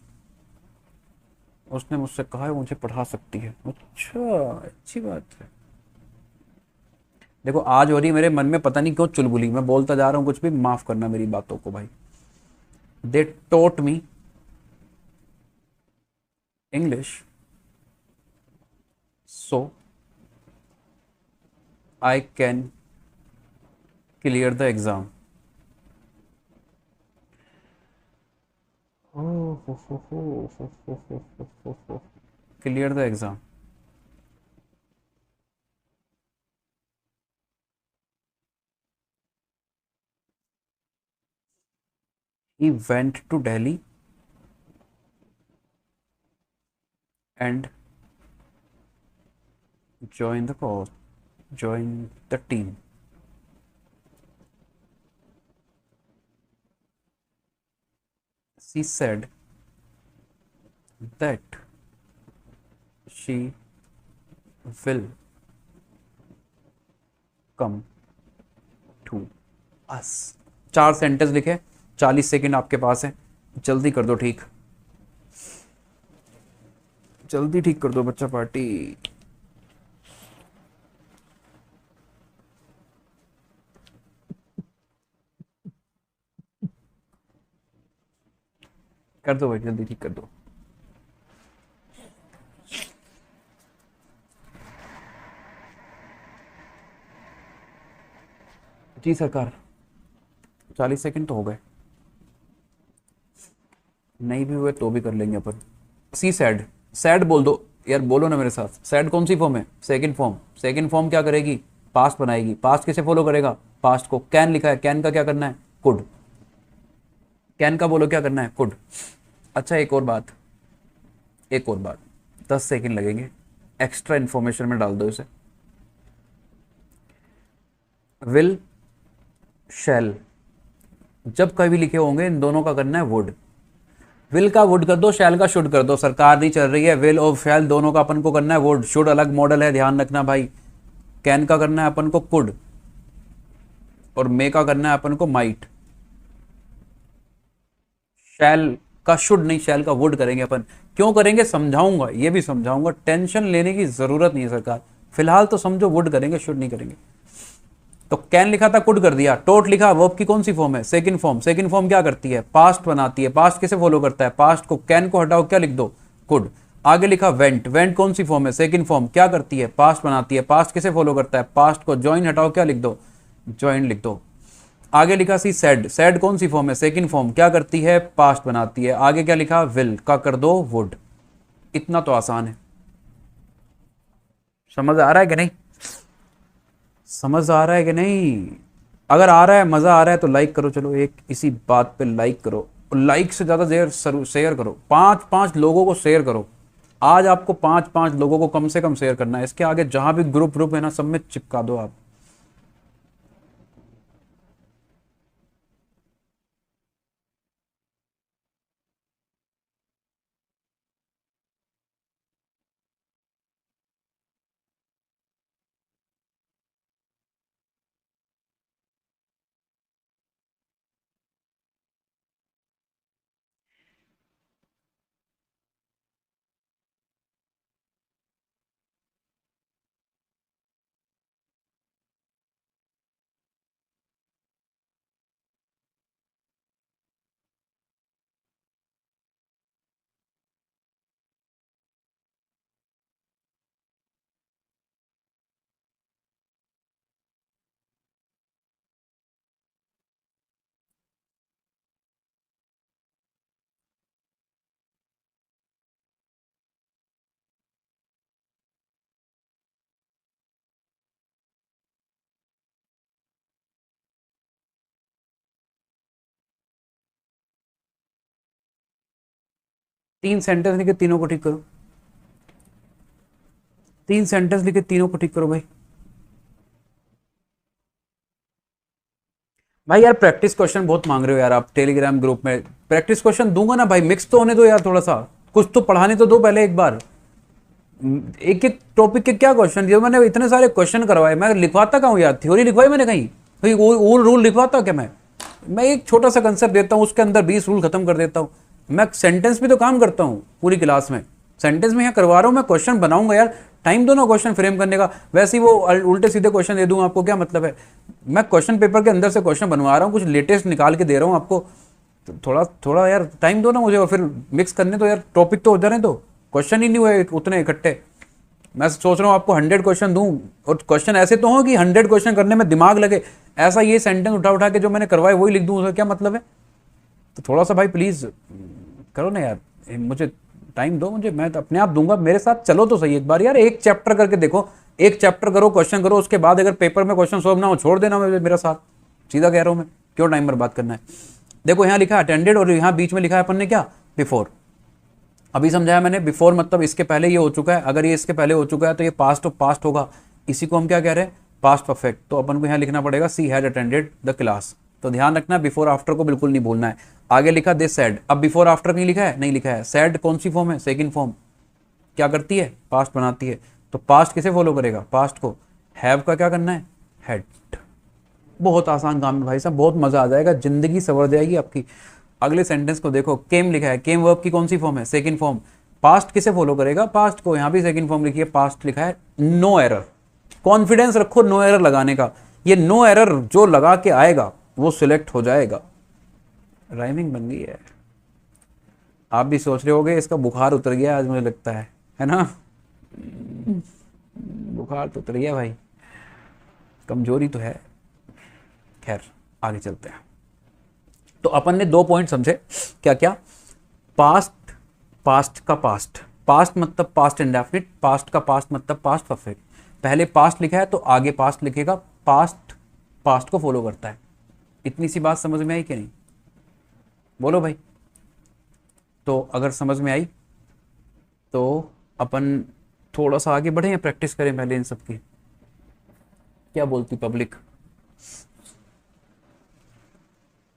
उसने मुझसे कहा है मुझे पढ़ा सकती है। अच्छा अच्छी बात है। देखो आज हो रही मेरे मन में पता नहीं क्यों चुलबुली, मैं बोलता जा रहा हूँ कुछ भी, माफ करना मेरी बातों को भाई। दे टोट मी English so I can clear the exam. Clear the exam. He went to Delhi and joined the cause, joined the team. She said that she will come to us. 4 sentence लिखे, 40 सेकंड आपके पास है, जल्दी कर दो ठीक, जल्दी ठीक कर दो बच्चा पार्टी। कर दो भाई, जल्दी ठीक कर दो। जी सरकार, 40 सेकंड तो हो गए, नहीं भी हुए तो भी कर लेंगे अपन। सी सैड, सैड बोल दो यार, बोलो ना मेरे साथ। सैड कौन सी फॉर्म है? Second form. सेकंड फॉर्म क्या करेगी? पास्ट बनाएगी। पास्ट किसे फॉलो करेगा? पास्ट को। कैन लिखा है, कैन का क्या करना है? कुड। कैन का बोलो क्या करना है? कुड। अच्छा एक और बात, एक और बात, 10 सेकंड लगेंगे, एक्स्ट्रा इंफॉर्मेशन में डाल दो इसे। विल, शैल, जब कभी लिखे होंगे इन दोनों का करना है वुड। विल का वुड कर दो, शैल का शुड कर दो। सरकार नहीं चल रही है, विल और शैल दोनों का अपन को करना है वुड। शुड अलग मॉडल है, ध्यान रखना भाई। कैन का करना है अपन को कुड, और मे का करना है अपन को माइट। शैल का शुड नहीं, शैल का वुड करेंगे अपन। क्यों करेंगे समझाऊंगा, ये भी समझाऊंगा, टेंशन लेने की जरूरत नहीं है सरकार। फिलहाल तो समझो वुड करेंगे, शुड नहीं करेंगे। तो कैन लिखा था, कुड कर दिया। टोट लिखा, वर्ब की कौन सी फॉर्म है? Second form. सेकंड फॉर्म क्या करती है? पास्ट बनाती है। पास्ट किसे फॉलो करता है? पास्ट को। कैन को हटाओ, क्या लिख दो? कुड। आगे लिखा वेंट, वेंट कौन सी फॉर्म है? Second form. क्या करती है? पास्ट बनाती है। पास्ट किसे फॉलो करता है? पास्ट को। ज्वाइन हटाओ, क्या लिख दो? ज्वाइन लिख दो। आगे लिखा सी सैड, सैड कौन सी फॉर्म है? Second form. क्या करती है? पास्ट बनाती है। आगे क्या लिखा? विल का कर दो वुड। इतना तो आसान है। समझ आ रहा है कि नहीं? समझ आ रहा है कि नहीं? अगर आ रहा है, मजा आ रहा है तो लाइक करो। चलो एक इसी बात पे लाइक करो, और लाइक से ज्यादा शेयर करो। 5-5 लोगों को शेयर करो। आज आपको 5-5 लोगों को कम से कम शेयर करना है। इसके आगे जहां भी ग्रुप ग्रुप है ना, सब में चिपका दो आप। 3 सेंटेंस लिखे, तीनों को ठीक करो। 3 सेंटेंस लिखे, तीनों को ठीक करो भाई। भाई यार प्रैक्टिस क्वेश्चन बहुत मांग रहे हो यार आप टेलीग्राम ग्रुप में। प्रैक्टिस क्वेश्चन दूंगा ना भाई, मिक्स तो होने दो यार थोड़ा सा। कुछ तो पढ़ाने तो दो पहले एक बार। एक एक टॉपिक के क्या क्वेश्चन दिए? मैंने इतने सारे क्वेश्चन करवाए, मैं लिखवाता कहाँ हूँ यार? थ्योरी लिखवाई मैंने कहीं? भाई वो रूल लिखवाता क्या मैं एक छोटा सा कंसेप्ट देता हूँ, उसके अंदर 20 रूल खत्म कर देता हूँ। मैं सेंटेंस भी तो काम करता हूँ पूरी क्लास में। सेंटेंस में यहाँ करवा रहा हूँ, मैं क्वेश्चन बनाऊंगा यार। टाइम दो ना क्वेश्चन फ्रेम करने का। वैसे ही वो उल्टे सीधे क्वेश्चन दे दूँ आपको, क्या मतलब है? मैं क्वेश्चन पेपर के अंदर से क्वेश्चन बनवा रहा हूँ, कुछ लेटेस्ट निकाल के दे रहा हूँ आपको। तो थोड़ा थोड़ा यार टाइम दो ना मुझे, और फिर मिक्स करने दो यार। टॉपिक तो हो जाने दो, क्वेश्चन ही नहीं हुए उतने इकट्ठे। मैं सोच रहा हूँ आपको 100 क्वेश्चन दूं, और क्वेश्चन ऐसे तो हो कि 100 क्वेश्चन करने में दिमाग लगे। ऐसा ये सेंटेंस उठा उठा के जो मैंने करवाए वही लिख दूं, उसका क्या मतलब है? तो थोड़ा सा भाई प्लीज करो ना यार, मुझे टाइम दो। मुझे, मैं तो अपने आप दूंगा। मेरे साथ चलो तो सही एक बार यार, एक चैप्टर करके देखो। एक चैप्टर करो, क्वेश्चन करो, उसके बाद अगर पेपर में क्वेश्चन सॉल्व ना हो छोड़ देना मेरा साथ। सीधा कह रहा हूँ मैं, क्यों टाइम बर्बाद करना है? देखो यहाँ लिखा अटेंडेड, और यहाँ बीच में लिखा है अपन ने क्या? बिफोर। अभी समझाया मैंने, बिफोर मतलब इसके पहले ये हो चुका है। अगर ये इसके पहले हो चुका है तो ये पास्ट ऑफ पास्ट होगा। इसी को हम क्या कह रहे हैं? Past perfect. तो अपन को यहाँ लिखना पड़ेगा she had attended the class. तो ध्यान रखना, बिफोर आफ्टर को बिल्कुल नहीं भूलना है। आगे लिखा दिस सैड, अब बिफोर आफ्टर नहीं लिखा है? नहीं लिखा है। सैड कौन सी फॉर्म है? Second form. क्या करती है? पास्ट बनाती है। तो पास्ट किसे फॉलो करेगा? पास्ट को। हैव का क्या करना है? हैड। बहुत आसान काम है भाई साहब, बहुत मजा आ जाएगा, जिंदगी सवर जाएगी आपकी। अगले सेंटेंस को देखो, केम लिखा है। केम वर्ब की कौन सी फॉर्म है? Second form. पास्ट किसे फॉलो करेगा? पास्ट को। यहां भी सेकंड फॉर्म लिखी है, पास्ट लिखा है। No error. कॉन्फिडेंस रखो नो एरर लगाने का। ये नो एरर जो लगा के आएगा वो सिलेक्ट हो जाएगा। राइमिंग बन गई है। आप भी सोच रहे होगे इसका बुखार उतर गया आज, मुझे लगता है ना। बुखार तो उतर गया भाई, कमजोरी तो है। खैर आगे चलते हैं। तो अपन ने दो पॉइंट समझे, क्या क्या? पास्ट, पास्ट का पास्ट, पास्ट मतलब पास्ट इंडेफिनिट, पास्ट का पास्ट मतलब पास्ट परफेक्ट। पहले पास्ट लिखा है तो आगे पास्ट लिखेगा, पास्ट पास्ट को फॉलो करता है। इतनी सी बात समझ में आई कि नहीं? बोलो भाई। तो अगर समझ में आई तो अपन थोड़ा सा आगे बढ़े या प्रैक्टिस करें पहले इन सब की? क्या बोलती पब्लिक?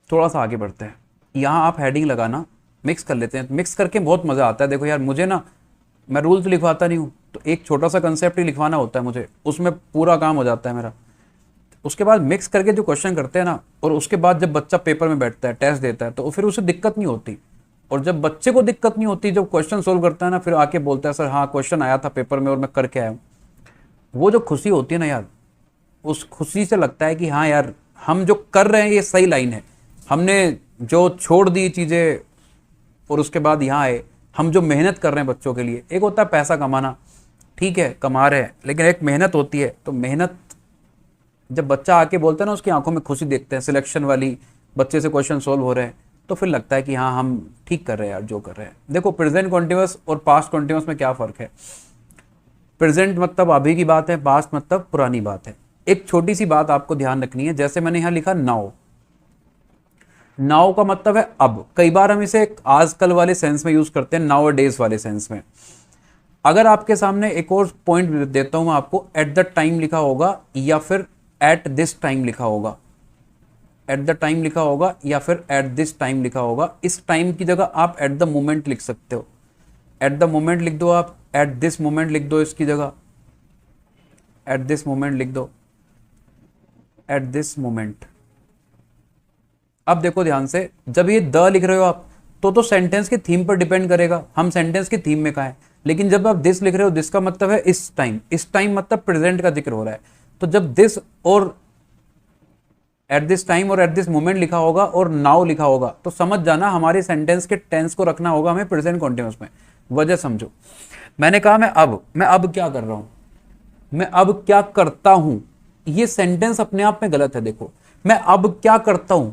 थोड़ा सा आगे बढ़ते हैं। यहाँ आप हेडिंग लगाना, मिक्स कर लेते हैं। मिक्स करके बहुत मज़ा आता है। देखो यार, मुझे ना, मैं रूल्स लिखवाता नहीं हूँ, तो एक छोटा सा कंसेप्ट ही लिखवाना होता है मुझे, उसमें पूरा काम हो जाता है मेरा। उसके बाद मिक्स करके जो क्वेश्चन करते हैं ना, और उसके बाद जब बच्चा पेपर में बैठता है, टेस्ट देता है, तो फिर उसे दिक्कत नहीं होती। और जब बच्चे को दिक्कत नहीं होती, जब क्वेश्चन सोल्व करता है ना, फिर आके बोलता है सर हाँ क्वेश्चन आया था पेपर में और मैं करके आया हूँ, वो जो खुशी होती है ना यार, उस खुशी से लगता है कि हाँ यार, हम जो कर रहे हैं ये सही लाइन है। हमने जो छोड़ दी चीज़ें और उसके बाद यहाँ आए, हम जो मेहनत कर रहे हैं बच्चों के लिए, एक होता है पैसा कमाना, ठीक है कमा रहे हैं, लेकिन एक मेहनत होती है। तो मेहनत जब बच्चा आके बोलता है ना, उसकी आंखों में खुशी देखते हैं, सिलेक्शन वाली, बच्चे से क्वेश्चन सोल्व हो रहे हैं, तो फिर लगता है कि हाँ हम ठीक कर रहे हैं यार जो कर रहे हैं। देखो प्रेजेंट कॉन्टिन्यूअस और पास्ट कॉन्टिन्यूअस में क्या फ़र्क है? प्रेजेंट मतलब अभी की बात है, पास्ट मतलब पुरानी बात है। एक छोटी सी बात आपको ध्यान रखनी है, जैसे मैंने यहाँ लिखा नाउ, नाउ का मतलब है अब। कई बार हम इसे आजकल वाले सेंस में यूज करते हैं, नाउ डेज वाले सेंस में। अगर आपके सामने एक और पॉइंट देता हूं मैं आपको, एट द टाइम लिखा होगा या फिर एट दिस टाइम लिखा होगा, एट द टाइम लिखा होगा या फिर एट दिस टाइम लिखा होगा। इस टाइम की जगह आप एट द मोमेंट लिख सकते हो, एट द मोमेंट लिख दो, आप एट दिस मोमेंट लिख दो, इसकी जगह एट दिस मोमेंट लिख दो, एट दिस मोमेंट। अब देखो ध्यान से, जब ये द लिख रहे हो आप, तो सेंटेंस के थीम पर डिपेंड करेगा, हम सेंटेंस के थीम में कहा है। लेकिन जब आप दिस लिख रहे हो, दिस का मतलब है इस टाइम, इस टाइम मतलब प्रेजेंट का जिक्र हो रहा है। तो जब दिस और एट दिस टाइम और एट दिस मोमेंट लिखा होगा और नाउ लिखा होगा, तो समझ जाना हमारे सेंटेंस के टेंस को रखना होगा हमें प्रेजेंट कॉन्टिन्यूअस में। वजह समझो, मैंने कहा मैं अब क्या कर रहा हूं, मैं अब क्या करता हूं, ये सेंटेंस अपने आप में गलत है। देखो, मैं अब क्या करता हूं,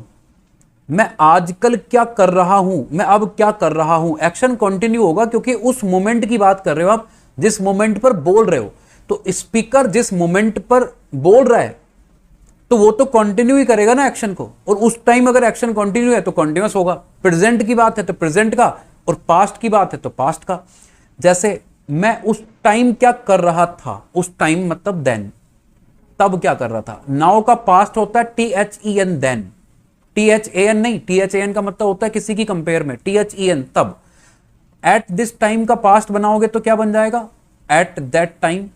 मैं आजकल क्या कर रहा हूं, मैं अब क्या कर रहा हूं, एक्शन कंटिन्यू होगा क्योंकि उस मोमेंट की बात कर रहे हो आप, जिस मोमेंट पर बोल रहे हो। तो स्पीकर जिस मोमेंट पर बोल रहा है, तो वो तो कंटिन्यू ही करेगा ना एक्शन को। और उस टाइम अगर एक्शन कंटिन्यू है तो कंटिन्यूअस होगा। प्रेजेंट की बात है तो प्रेजेंट का, और पास्ट की बात है तो पास्ट का। जैसे मैं उस टाइम क्या कर रहा था, उस टाइम मतलब देन, तब क्या कर रहा था। नाउ का पास्ट होता है THEN, देन। THAN नहीं, THAN का मतलब होता है किसी की कंपेयर में, THEN तब। एट दिस टाइम का पास्ट बनाओगे तो क्या बन जाएगा, at that time.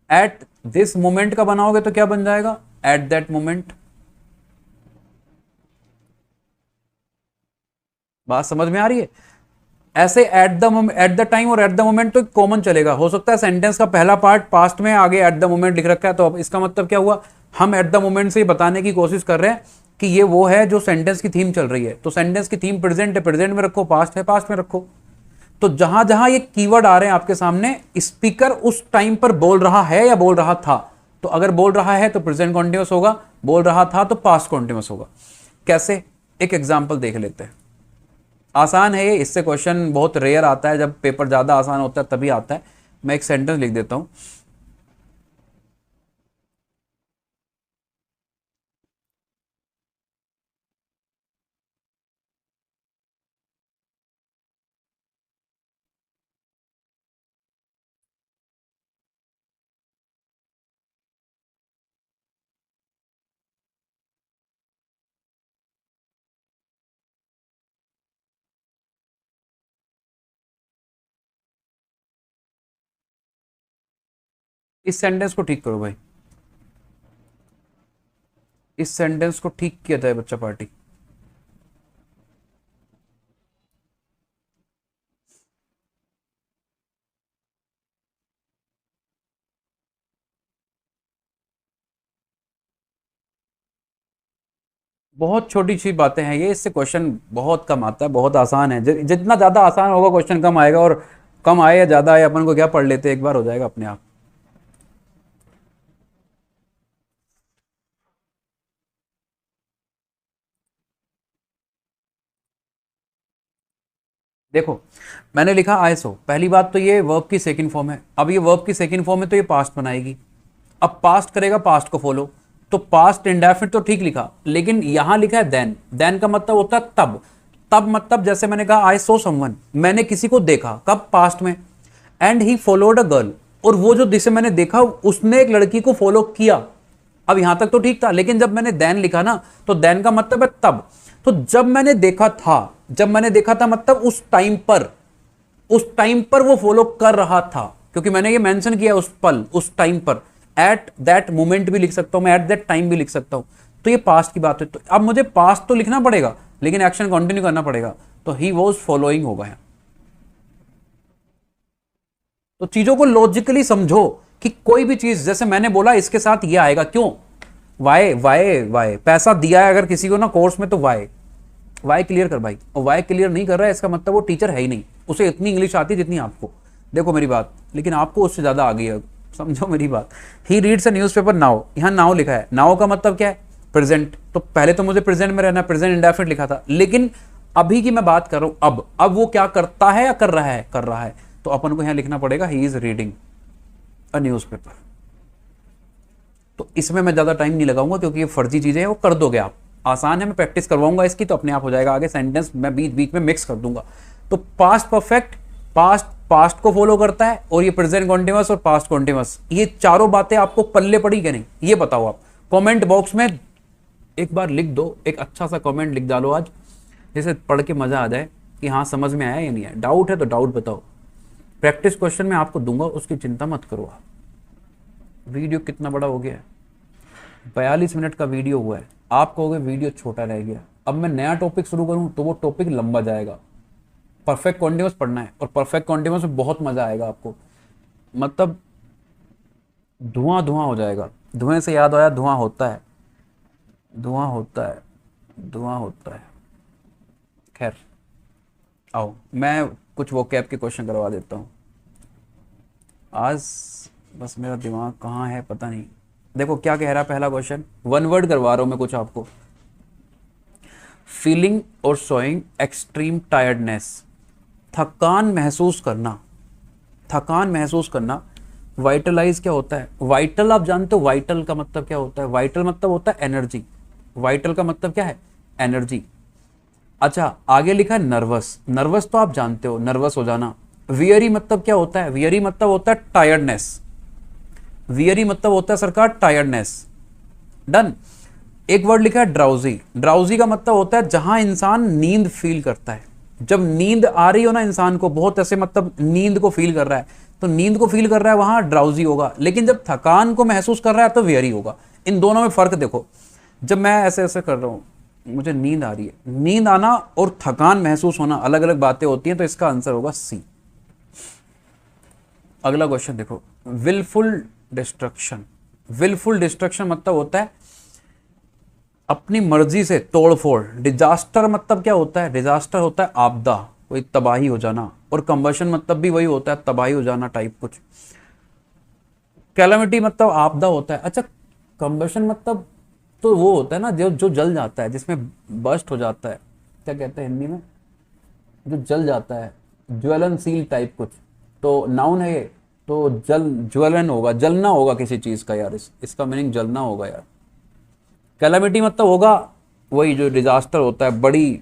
At this moment का बनाओगे तो क्या बन जाएगा, एट दैट मोमेंट। बात समझ में आ रही है? ऐसे एट द टाइम और एट द मोमेंट तो कॉमन चलेगा। हो सकता है सेंटेंस का पहला पार्ट पास्ट में, आगे एट द मोमेंट लिख रखा है, तो अब इसका मतलब क्या हुआ, हम एट द मोमेंट से बताने की कोशिश कर रहे हैं कि ये वो है जो सेंटेंस की थीम चल रही है। तो सेंटेंस की थीम प्रेजेंट है, प्रेजेंट में रखो, पास्ट है, पास्ट में रखो। तो जहां जहां ये कीवर्ड आ रहे हैं आपके सामने, स्पीकर उस टाइम पर बोल रहा है या बोल रहा था। तो अगर बोल रहा है तो प्रेजेंट कॉन्टिन्यूअस होगा, बोल रहा था तो पास्ट कॉन्टिन्यूअस होगा। कैसे? एक एग्जाम्पल देख लेते हैं। आसान है ये, इससे क्वेश्चन बहुत रेयर आता है, जब पेपर ज्यादा आसान होता है तभी आता है। मैं एक सेंटेंस लिख देता हूं। इस सेंटेंस को ठीक करो भाई, इस सेंटेंस को ठीक किया जाए बच्चा पार्टी। बहुत छोटी सी बातें हैं ये, इससे क्वेश्चन बहुत कम आता है, बहुत आसान है। जितना ज़्यादा आसान होगा क्वेश्चन कम आएगा, और कम आए या ज़्यादा आए अपन को क्या, पढ़ लेते एक बार हो जाएगा अपने आप। देखो मैंने लिखा आईएसओ, पहली बात तो ये वर्ब की सेकंड फॉर्म है। अब ये वर्ब की सेकंड फॉर्म है तो ये पास्ट बनाएगी। अब पास्ट करेगा पास्ट को फॉलो, तो पास्ट इंडेफिनिट तो ठीक लिखा, लेकिन यहां लिखा है देन। देन का मतलब होता है तब। तब मतलब जैसे मैंने कहा आई सो समवन, मैंने किसी को देखा, कब, पास्ट में। And he followed a girl, और वो जो जिसे मैंने देखा उसने एक लड़की को फॉलो किया। अब यहां तक तो ठीक था, लेकिन जब मैंने देन लिखा ना, तो देन का मतलब है तब। तो जब मैंने देखा था, जब मैंने देखा था मतलब उस टाइम पर, उस टाइम पर वो फॉलो कर रहा था, क्योंकि मैंने ये मेंशन किया उस पल, उस टाइम पर। एट दैट मोमेंट भी लिख सकता हूं मैं, एट दैट टाइम भी लिख सकता हूं। तो ये पास्ट की बात है, तो अब मुझे पास्ट तो लिखना पड़ेगा, लेकिन एक्शन कंटिन्यू करना पड़ेगा, तो ही वॉज फॉलोइंग होगा यहाँ। तो चीजों को लॉजिकली समझो कि कोई भी चीज, जैसे मैंने बोला इसके साथ ये आएगा, क्यों, वाई वाई वाई, पैसा दिया है अगर किसी को ना कोर्स में, तो वाई, वाई क्लियर कर भाई। और वाई क्लियर नहीं कर रहा है इसका मतलब वो टीचर है ही नहीं, उसे इतनी इंग्लिश आती है जितनी आपको। देखो मेरी बात, लेकिन आपको उससे ज्यादा आ गई है, समझो मेरी बात। He reads a newspaper now, यहाँ नाउ लिखा है, नाउ का मतलब क्या है, प्रेजेंट। तो पहले तो मुझे प्रेजेंट में रहना, प्रेजेंट इंडेफिनिट लिखा था, लेकिन अभी की मैं बात कर रहा हूं। अब वो क्या करता है या कर रहा है, कर रहा है, तो अपन को यहां लिखना पड़ेगा he is reading a newspaper. तो इसमें मैं ज्यादा टाइम नहीं लगाऊंगा, क्योंकि ये फर्जी चीजें हैं, वो कर दोगे आप, आसान है, मैं प्रैक्टिस करवाऊंगा इसकी, तो अपने आप हो जाएगा। आगे सेंटेंस मैं बीच बीच में मिक्स कर दूंगा। तो पास्ट परफेक्ट, पास्ट पास्ट को फॉलो करता है, और ये प्रेजेंट कॉन्टिन्यूअस और पास्ट कॉन्टिन्यूअस, ये चारों बातें आपको पल्ले पड़ी क्या नहीं, ये बताओ आप कमेंट बॉक्स में एक बार लिख दो, एक अच्छा सा कमेंट लिख डालो आज, जिसे पढ़ के मजा आ जाए कि हाँ समझ में आया या नहीं आया। डाउट है तो डाउट बताओ, प्रैक्टिस क्वेश्चन में आपको दूंगा, उसकी चिंता मत करो आप। वीडियो कितना बड़ा हो गया है, 42 मिनट का वीडियो हुआ है, आप कहोगे वीडियो छोटा रह गया। अब मैं नया टॉपिक शुरू करूं तो वो टॉपिक लंबा जाएगा। परफेक्ट कॉन्टिन्यूअस पढ़ना है, और परफेक्ट कॉन्टिन्यूअस में बहुत मजा आएगा आपको, मतलब धुआं धुआं हो जाएगा। धुएं से याद आया, धुआं होता है, धुआं होता है, धुआं होता है। खैर आओ मैं कुछ वो कैप के क्वेश्चन करवा देता हूँ आज, बस मेरा दिमाग कहाँ है पता नहीं। देखो क्या कह रहा है पहला क्वेश्चन, वन वर्ड करवा रहा हूं मैं कुछ आपको। फीलिंग और शोइंग एक्सट्रीम टायर्डनेस, थकान महसूस करना, थकान महसूस करना। वाइटलाइज क्या होता है, वाइटल आप जानते हो, वाइटल का मतलब क्या होता है, वाइटल मतलब होता है एनर्जी, वाइटल का मतलब क्या है, एनर्जी। अच्छा आगे लिखा है नर्वस, नर्वस तो आप जानते हो, नर्वस हो जाना। वियरी मतलब क्या होता है, वियरी मतलब होता है टायर्डनेस, वियरी मतलब होता है सरकार टायर्डनेस। डन। एक वर्ड लिखा है ड्राउजी, ड्राउजी का मतलब होता है जहां इंसान नींद फील करता है, जब नींद आ रही हो ना इंसान को, बहुत ऐसे मतलब नींद को फील कर रहा है, तो नींद को फील कर रहा है वहां ड्राउजी होगा, लेकिन जब थकान को महसूस कर रहा है तो वियरी होगा। इन दोनों में फर्क देखो, जब मैं ऐसे ऐसे कर रहा हूं, मुझे नींद आ रही है, नींद आना और थकान महसूस होना अलग अलग बातें होती हैं, तो इसका आंसर होगा सी। अगला क्वेश्चन देखो, विलफुल डिस्ट्रक्शन, विलफुल डिस्ट्रक्शन मतलब होता है अपनी मर्जी से तोड़फोड़। डिजास्टर मतलब क्या होता है, डिजास्टर होता है आपदा, कोई तबाही हो जाना, और कंबशन मतलब भी वही होता है, तबाही हो जाना टाइप कुछ। कैलामिटी मतलब आपदा होता है। अच्छा कंबशन मतलब तो वो होता है ना जो जो जल जाता है, जिसमें बस्ट हो जाता है, क्या कहते हैं हिंदी में, जो जल जाता है, ज्वलनशील टाइप कुछ, तो नाउन है ये, तो जल, ज्वलन होगा, जलना होगा किसी चीज का यार, इसका मीनिंग जलना होगा यार। कैलामिटी मतलब होगा वही जो डिजास्टर होता है, बड़ी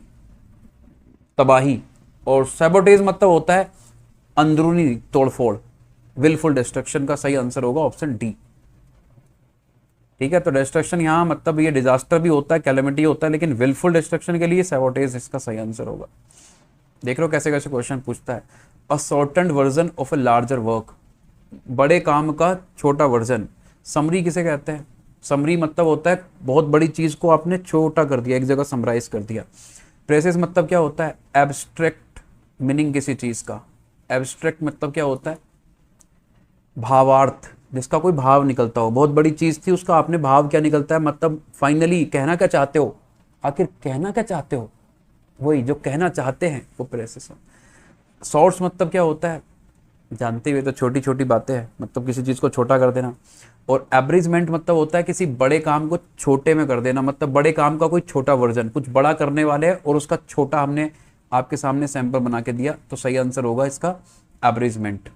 तबाही। और सैबोटेज मतलब होता है अंदरूनी तोड़फोड़। विलफुल डिस्ट्रक्शन का सही आंसर होगा ऑप्शन डी। ठीक है, तो डिस्ट्रक्शन यहाँ मतलब ये डिजास्टर भी होता है, कैलामिटी होता है, लेकिन विलफुल डिस्ट्रक्शन के लिए सैबोटेज इसका सही आंसर होगा। देख लो कैसे कैसे क्वेश्चन पूछता है। A shortened version of a larger work, बड़े काम का छोटा वर्जन। समरी किसे कहते हैं, समरी मतलब होता है बहुत बड़ी चीज को आपने छोटा कर दिया, एक जगह समराइज कर दिया। प्रेसिस मतलब क्या होता है, एब्स्ट्रैक्ट मीनिंग किसी चीज का। एब्स्ट्रैक्ट मतलब क्या होता है, भावार्थ, जिसका कोई भाव निकलता हो। बहुत बड़ी चीज थी, उसका आपने भाव क्या निकलता है, मतलब फाइनली कहना क्या चाहते हो, आखिर कहना क्या चाहते हो, वही जो कहना चाहते हैं वो प्रेसिशन। शॉर्ट्स मतलब क्या होता है, जानते हुए तो छोटी छोटी बातें हैं, मतलब किसी चीज़ को छोटा कर देना। और एब्रिजमेंट मतलब होता है किसी बड़े काम को छोटे में कर देना, मतलब बड़े काम का कोई छोटा वर्जन, कुछ बड़ा करने वाले हैं और उसका छोटा हमने आपके सामने सैंपल बना के दिया, तो सही आंसर होगा इसका abridgement.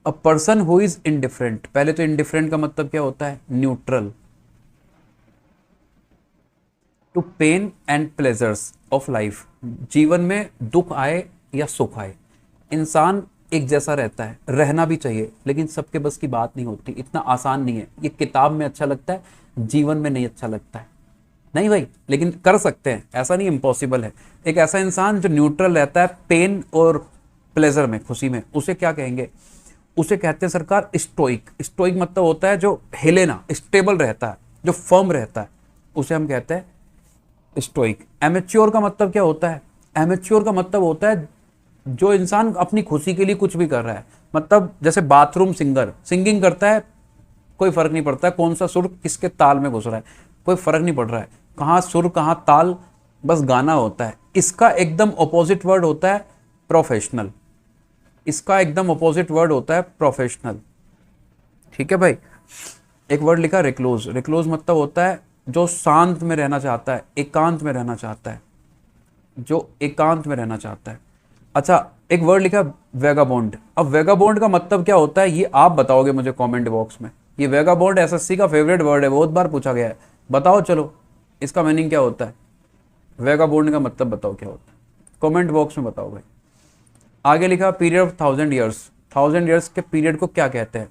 A person who is indifferent, पहले तो इनडिफरेंट का मतलब क्या होता है, neutral to pain and pleasures of life, जीवन में दुख आए या सुख आए इंसान एक जैसा रहता है, रहना भी चाहिए, लेकिन सबके बस की बात नहीं होती, इतना आसान नहीं है। ये किताब में अच्छा लगता है, जीवन में नहीं अच्छा लगता है, नहीं भाई, लेकिन कर सकते हैं, ऐसा नहीं इम्पॉसिबल है। एक ऐसा इंसान जो न्यूट्रल रहता है पेन और प्लेजर में, खुशी में, उसे क्या कहेंगे, उसे कहते हैं सरकार स्टोइक। स्टोइक मतलब होता है जो हिले ना, स्टेबल रहता है, जो फर्म रहता है, उसे हम कहते हैं स्टोइक। एमेच्योर का मतलब क्या होता है, एमेच्योर का मतलब होता है जो इंसान अपनी खुशी के लिए कुछ भी कर रहा है, मतलब जैसे बाथरूम सिंगर सिंगिंग करता है, कोई फर्क नहीं पड़ता है कौन सा सुर किसके ताल में घुस रहा है, कोई फर्क नहीं पड़ रहा है कहाँ सुर कहाँ ताल, बस गाना होता है। इसका एकदम ऑपोजिट वर्ड होता है प्रोफेशनल, इसका एकदम ऑपोजिट वर्ड होता है प्रोफेशनल। ठीक है भाई। एक वर्ड लिखा रिक्लोज, रिक्लोज मतलब होता है जो शांत में रहना चाहता है, एकांत में रहना चाहता है, जो एकांत में रहना चाहता है। अच्छा, एक वर्ड लिखा वेगाबोंड। अब वेगाबोंड का मतलब क्या होता है ये आप बताओगे मुझे कमेंट बॉक्स में। ये वेगाबोंड एसएससी का फेवरेट वर्ड है, बहुत बार पूछा गया है, बताओ चलो इसका मीनिंग क्या होता है, वेगाबोंड का मतलब बताओ क्या होता है, कमेंट बॉक्स में बताओ भाई। आगे लिखा पीरियड ऑफ 1000 ईयर्स, 1000 ईयर्स के पीरियड को क्या कहते हैं।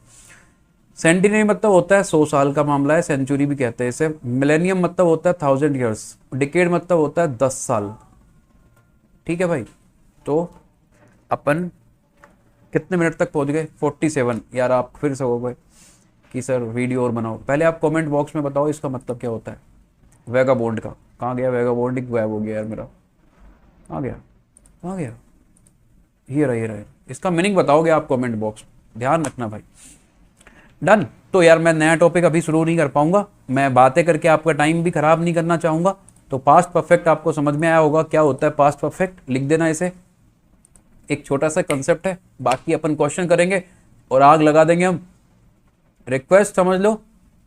सेंटिनरी मतलब होता है 100 साल का मामला है, सेंचुरी भी कहते हैं इसे। मिलेनियम मतलब होता है 1000 ईयर्स, डिकेड मतलब होता है 10 साल। ठीक है भाई, तो अपन कितने मिनट तक पहुंच गए, 47। यार आप फिर से हो गए कि सर वीडियो और बनाओ, पहले आप कमेंट बॉक्स में बताओ इसका मतलब क्या होता है वेगाबोंड का। कहाँ गया वेगाबोंड, एक गायब हो गया यार मेरा, कहाँ गया, कहाँ गया, ये रहा, ये रहा। इसका मीनिंग बताओगे आप कमेंट बॉक्स में, ध्यान रखना भाई। डन। तो यार मैं नया टॉपिक अभी शुरू नहीं कर पाऊंगा, मैं बातें करके आपका टाइम भी खराब नहीं करना चाहूंगा। तो पास्ट परफेक्ट आपको समझ में आया होगा क्या होता है पास्ट परफेक्ट, लिख देना इसे, एक छोटा सा कंसेप्ट है, बाकी अपन क्वेश्चन करेंगे और आग लगा देंगे हम। रिक्वेस्ट समझ लो,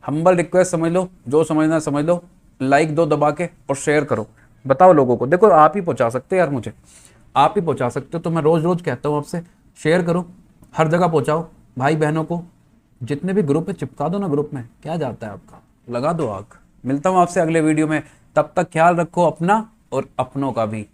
हम्बल रिक्वेस्ट समझ लो, जो समझना समझ लो, लाइक दो दबा के और शेयर करो, बताओ लोगों को। देखो आप ही पहुंचा सकते हो यार मुझे, आप ही पहुंचा सकते हो, तो मैं रोज रोज कहता हूँ आपसे शेयर करो, हर जगह पहुंचाओ भाई बहनों को, जितने भी ग्रुप है चिपका दो ना, ग्रुप में क्या जाता है आपका, लगा दो आग। मिलता हूँ आपसे अगले वीडियो में, तब तक ख्याल रखो अपना और अपनों का भी।